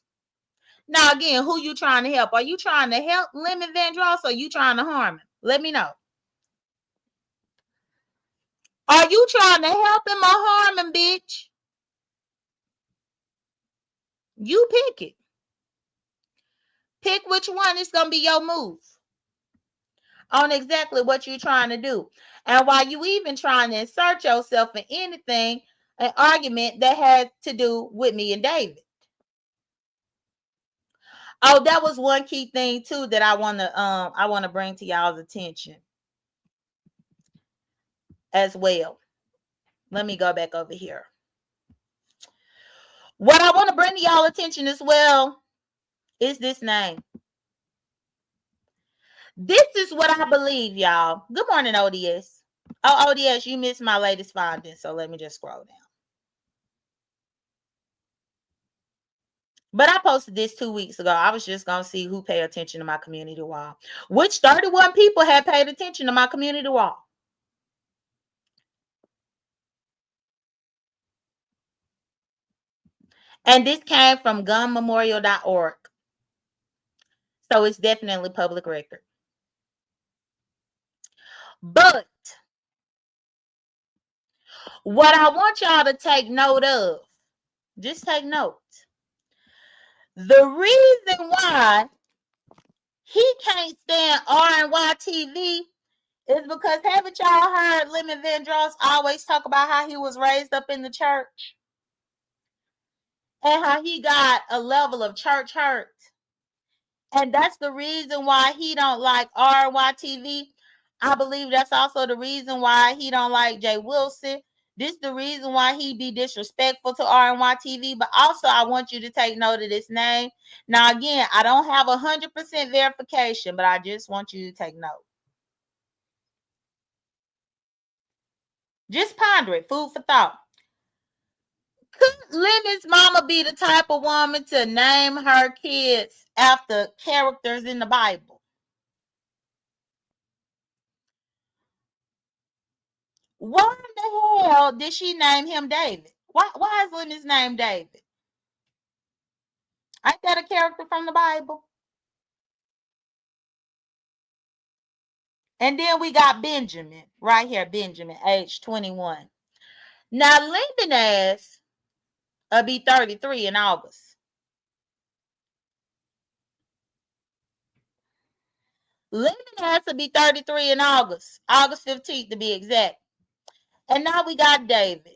Now, again, who you trying to help? Are you trying to help Lemon Van Dross, or are you trying to harm him? Let me know. Are you trying to help him or harm him, bitch? You pick it. Pick which one is going to be your move on exactly what you're trying to do. And while you even trying to insert yourself in anything, an argument that had to do with me and David. Oh, that was one key thing too that I want to bring to y'all's attention as well. Let me go back over here. What I want to bring to y'all attention as well is this name. This is what I believe, y'all. Good morning, ODS. Oh, ODS, you missed my latest findings, so let me just scroll down. But I posted this 2 weeks ago. I was just going to see who paid attention to my community wall, which 31 people had paid attention to my community wall. And this came from gunmemorial.org. So it's definitely public record. But what I want y'all to take note of, just take note. The reason why he can't stand R&Y TV is because haven't y'all heard Lemon Vandross always talk about how he was raised up in the church? And how he got a level of church hurt. And that's the reason why he don't like R&Y TV. I believe that's also the reason why he don't like Jay Wilson. This is the reason why he be disrespectful to R&Y TV. But also, I want you to take note of this name. Now, again, I don't have 100% verification, but I just want you to take note. Just ponder it. Food for thought. Could Lemon's mama be the type of woman to name her kids after characters in the Bible? Why in the hell did she name him David? Why is Lemon's name David? Ain't that a character from the Bible? And then we got Benjamin right here. Benjamin, age 21. Now, Lemon ass will be 33 in August. Lemon ass will be 33 in August. August 15th to be exact. And now we got David.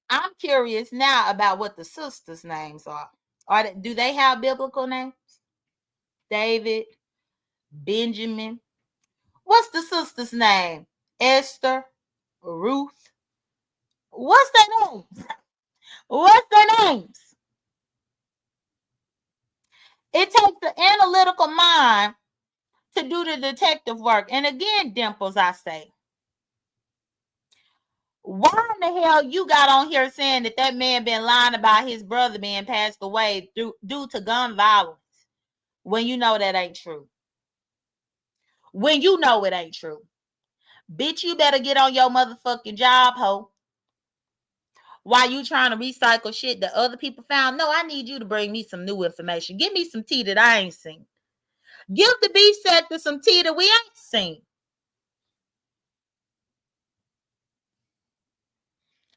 I'm curious now about what the sisters' names are. Do they have biblical names? David, Benjamin. What's the sister's name? Esther, Ruth. What's their names? What's their names? It takes the analytical mind to do the detective work. And again, Dimples, I say, why in the hell you got on here saying that man been lying about his brother being passed away due to gun violence when you know that ain't true? When you know it ain't true. Bitch, you better get on your motherfucking job, ho. While you trying to recycle shit that other people found? No, I need you to bring me some new information. Give me some tea that I ain't seen. Give the beef sector some tea that we ain't seen.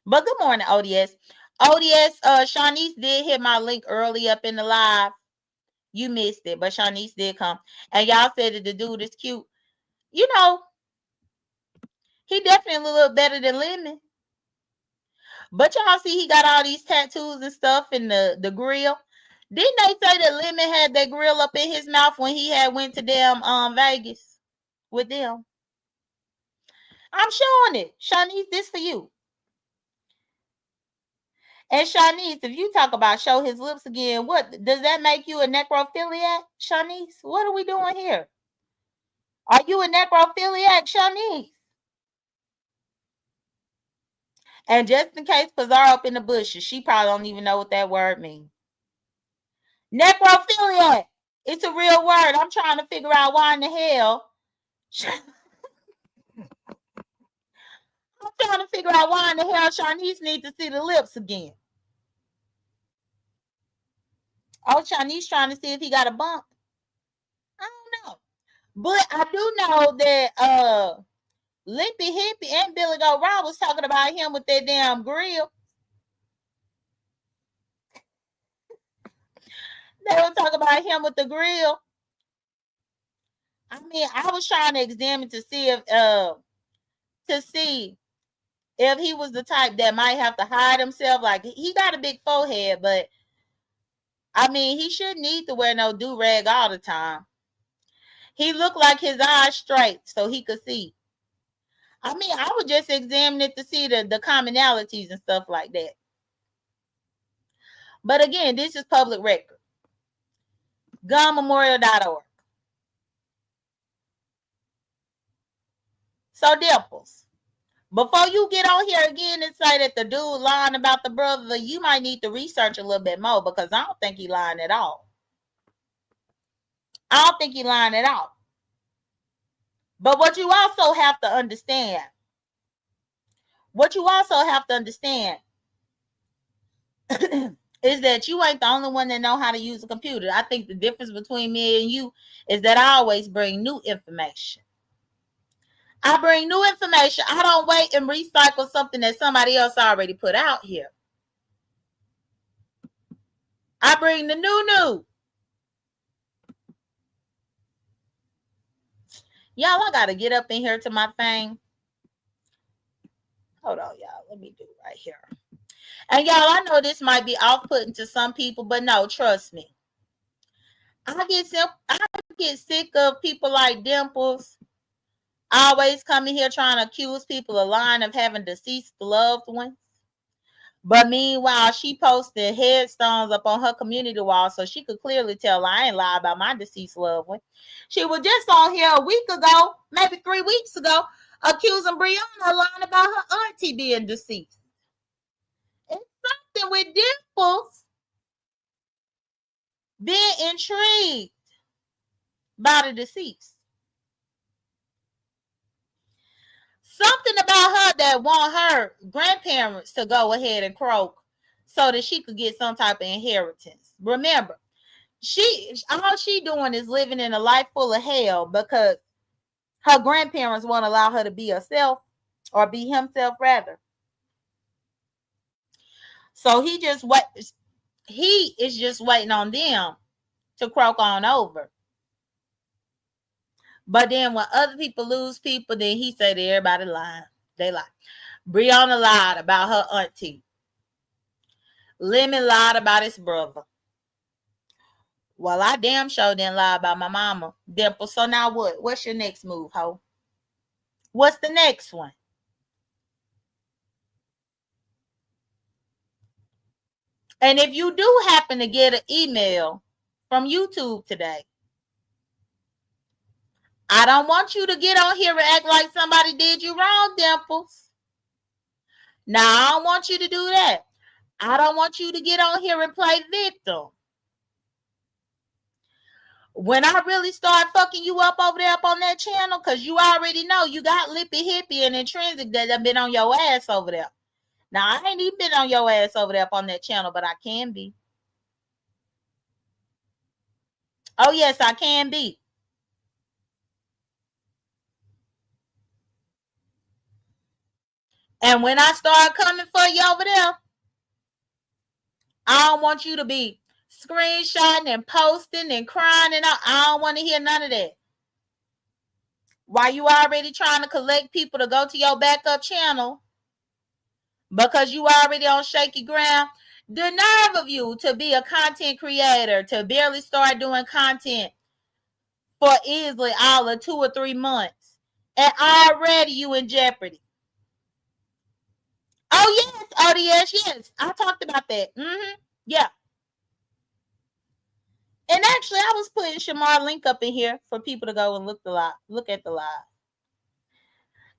But good morning, ODS. ODS, Shaunice did hit my link early up in the live. You missed it, but Shaunice did come. And y'all said that the dude is cute. You know, he definitely look better than Lemon. But y'all see he got all these tattoos and stuff in the grill. Didn't they say that Lemon had that grill up in his mouth when he had went to damn Vegas with them? I'm showing it. Shaunice, this for you. And Shaunice, if you talk about show his lips again, what does that make you a necrophiliac, Shaunice? What are we doing here? Are you a necrophiliac, Shaunice? And just in case Pizarro up in the bushes, she probably don't even know what that word means. Necrophiliac. It's a real word. I'm trying to figure out why in the hell. I'm trying to figure out why in the hell Shaunice needs to see the lips again. Oh, Shaunice trying to see if he got a bump. I don't know. But I do know that Lippy Hippie and Billy Go Round was talking about him with that damn grill. They were talking about him with the grill. I mean, I was trying to examine to see if to see if he was the type that might have to hide himself. Like, he got a big forehead, but I mean, he shouldn't need to wear no do-rag all the time. He looked like his eyes straight so he could see. I mean, I would just examine it to see the commonalities and stuff like that. But again, this is public record. Gunmemorial.org. So, Dimples, before you get on here again and say that the dude lying about the brother, you might need to research a little bit more, because I don't think he lying at all. I don't think he lying at all. But what you also have to understand, is that you ain't the only one that know how to use a computer. I think the difference between me and you is that I always bring new information. I bring new information. I don't wait and recycle something that somebody else already put out here. I bring the new. Y'all, I gotta get up in here to my thing. Hold on, y'all. Let me do it right here. And y'all, I know this might be off-putting to some people, but no, trust me. I get sick of people like Dimples always coming here trying to accuse people of lying of having deceased loved ones. But meanwhile, she posted headstones up on her community wall so she could clearly tell I ain't lie about my deceased loved one. She was just on here a week ago, maybe 3 weeks ago, accusing Brianna of lying about her auntie being deceased. It's something with Dimples being intrigued by the deceased. Something about her that want her grandparents to go ahead and croak so that she could get some type of inheritance. Remember, all she doing is living in a life full of hell because her grandparents won't allow her to be herself, or be himself rather. So he is just waiting on them to croak on over. But then when other people lose people, then he said everybody lying. They lie. Brianna lied about her auntie. Lemon lied about his brother. Well, I damn sure didn't lie about my mama, Dimple. So now what? What's your next move, ho? What's the next one? And if you do happen to get an email from YouTube today, I don't want you to get on here and act like somebody did you wrong, Dimples. Now, I don't want you to do that. I don't want you to get on here and play victim. When I really start fucking you up over there up on that channel, because you already know you got Lippy Hippie and Intrinsic that have been on your ass over there. Now, I ain't even been on your ass over there up on that channel, but I can be. Oh, yes, I can be. And when I start coming for you over there, I don't want you to be screenshotting and posting and crying and all. I don't want to hear none of that. While you already trying to collect people to go to your backup channel because you already on shaky ground, the nerve of you to be a content creator, to barely start doing content for easily all of 2 or 3 months, and already you in jeopardy. Oh, yes, ODS, yes. I talked about that. Yeah. And actually, I was putting Shamar link up in here for people to go and look at the live.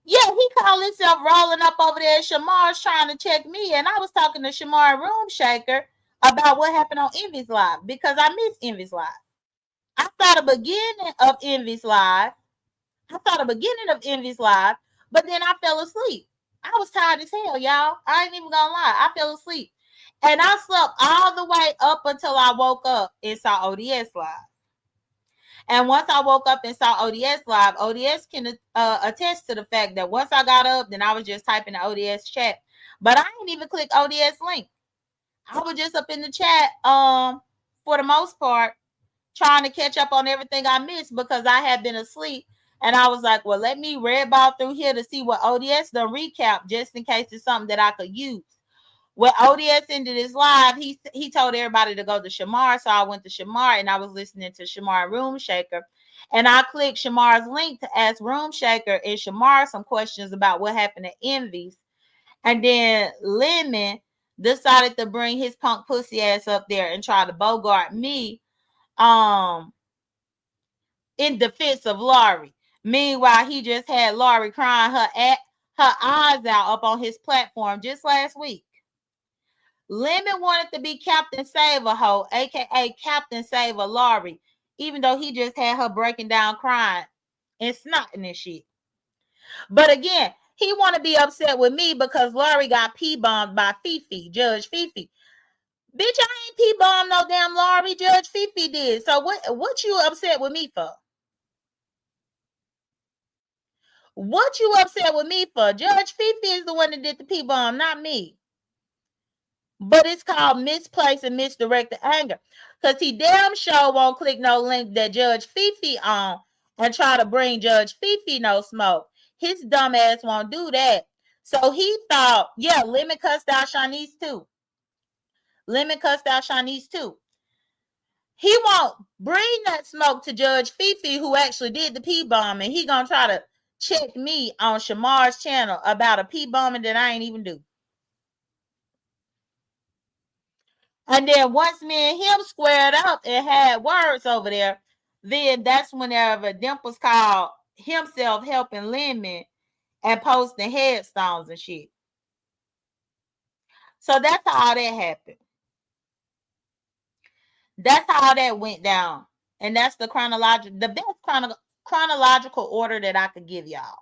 Yeah, he called himself rolling up over there. Shamar's trying to check me, and I was talking to Shamar Room Shaker about what happened on Envy's Live because I missed Envy's Live. I saw the beginning of Envy's Live. But then I fell asleep. I was tired as hell, y'all. I ain't even gonna lie. I fell asleep. And I slept all the way up until I woke up and saw ODS Live. And once I woke up and saw ODS Live, ODS can attest to the fact that once I got up, then I was just typing the ODS chat. But I didn't even click ODS link. I was just up in the chat for the most part, trying to catch up on everything I missed because I had been asleep And I was like, well, let me red ball through here to see what ODS done recap, just in case it's something that I could use. When ODS ended his live, he told everybody to go to Shamar. So I went to Shamar and I was listening to Shamar Room Shaker. And I clicked Shamar's link to ask Room Shaker and Shamar some questions about what happened to Envy's. And then Lemon decided to bring his punk pussy ass up there and try to bogart me in defense of Laurie. Meanwhile, he just had Laurie crying her eyes out up on his platform just last week. Lemon wanted to be Captain Save-A-Ho, aka Captain Save-A-Laurie, even though he just had her breaking down crying and snotting and shit. But again, he want to be upset with me because Laurie got P-bombed by Fifi, Judge Fifi. Bitch, I ain't P-bombed no damn Laurie. Judge Fifi did. So what you upset with me for? What you upset with me for? Judge Fifi is the one that did the P-bomb, not me. But it's called misplaced and misdirected anger. Because he damn sure won't click no link that Judge Fifi on and try to bring Judge Fifi no smoke. His dumb ass won't do that. So he thought, yeah, Lemon cussed out Shaunice too. Lemon cussed out Shaunice too. He won't bring that smoke to Judge Fifi, who actually did the P-bomb, and he gonna try to check me on Shamar's channel about a P-bombing that I ain't even do. And then once me and him squared up and had words over there, then that's whenever Dimples called himself helping Lemon and posting headstones and shit. So that's how that happened. That's how that went down. And that's the best chronological order that I could give y'all.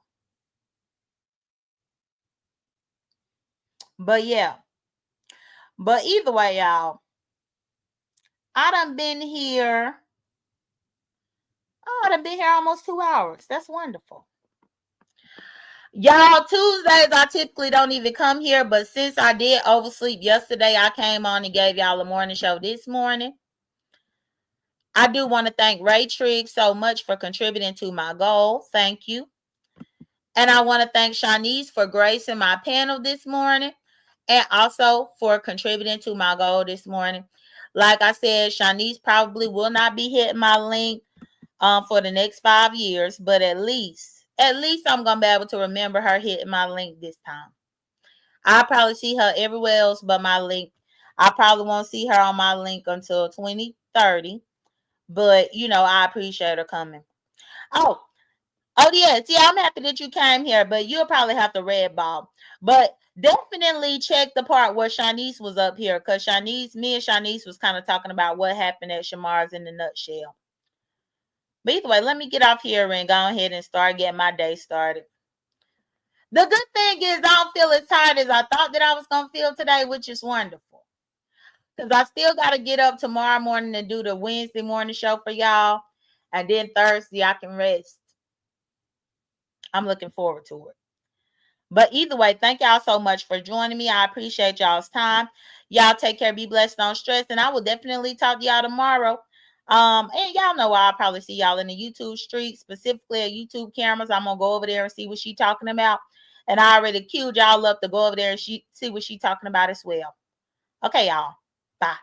But yeah. But either way, y'all, I done been here. Oh, I done been here almost 2 hours. That's wonderful. Y'all, Tuesdays, I typically don't even come here. But since I did oversleep yesterday, I came on and gave y'all a morning show this morning. I do want to thank Ray Trigg so much for contributing to my goal. Thank you. And I want to thank Shaunice for gracing my panel this morning and also for contributing to my goal this morning. Like I said, Shaunice probably will not be hitting my link for the next 5 years, but at least I'm going to be able to remember her hitting my link this time. I'll probably see her everywhere else but my link. I probably won't see her on my link until 2030, but, you know, I appreciate her coming. Oh, yes. Yeah, I'm happy that you came here, but you'll probably have to red ball. But definitely check the part where Shaunice was up here, because me and Shaunice was kind of talking about what happened at Shamar's in the nutshell. But either way, let me get off here and go ahead and start getting my day started. The good thing is I don't feel as tired as I thought that I was going to feel today, which is wonderful. Because I still got to get up tomorrow morning and do the Wednesday morning show for y'all. And then Thursday, I can rest. I'm looking forward to it. But either way, thank y'all so much for joining me. I appreciate y'all's time. Y'all take care. Be blessed. Don't stress. And I will definitely talk to y'all tomorrow. And y'all know I'll probably see y'all in the YouTube street, specifically at YouTube cameras. I'm going to go over there and see what she's talking about. And I already queued y'all up to go over there and see what she's talking about as well. Okay, y'all. Bye.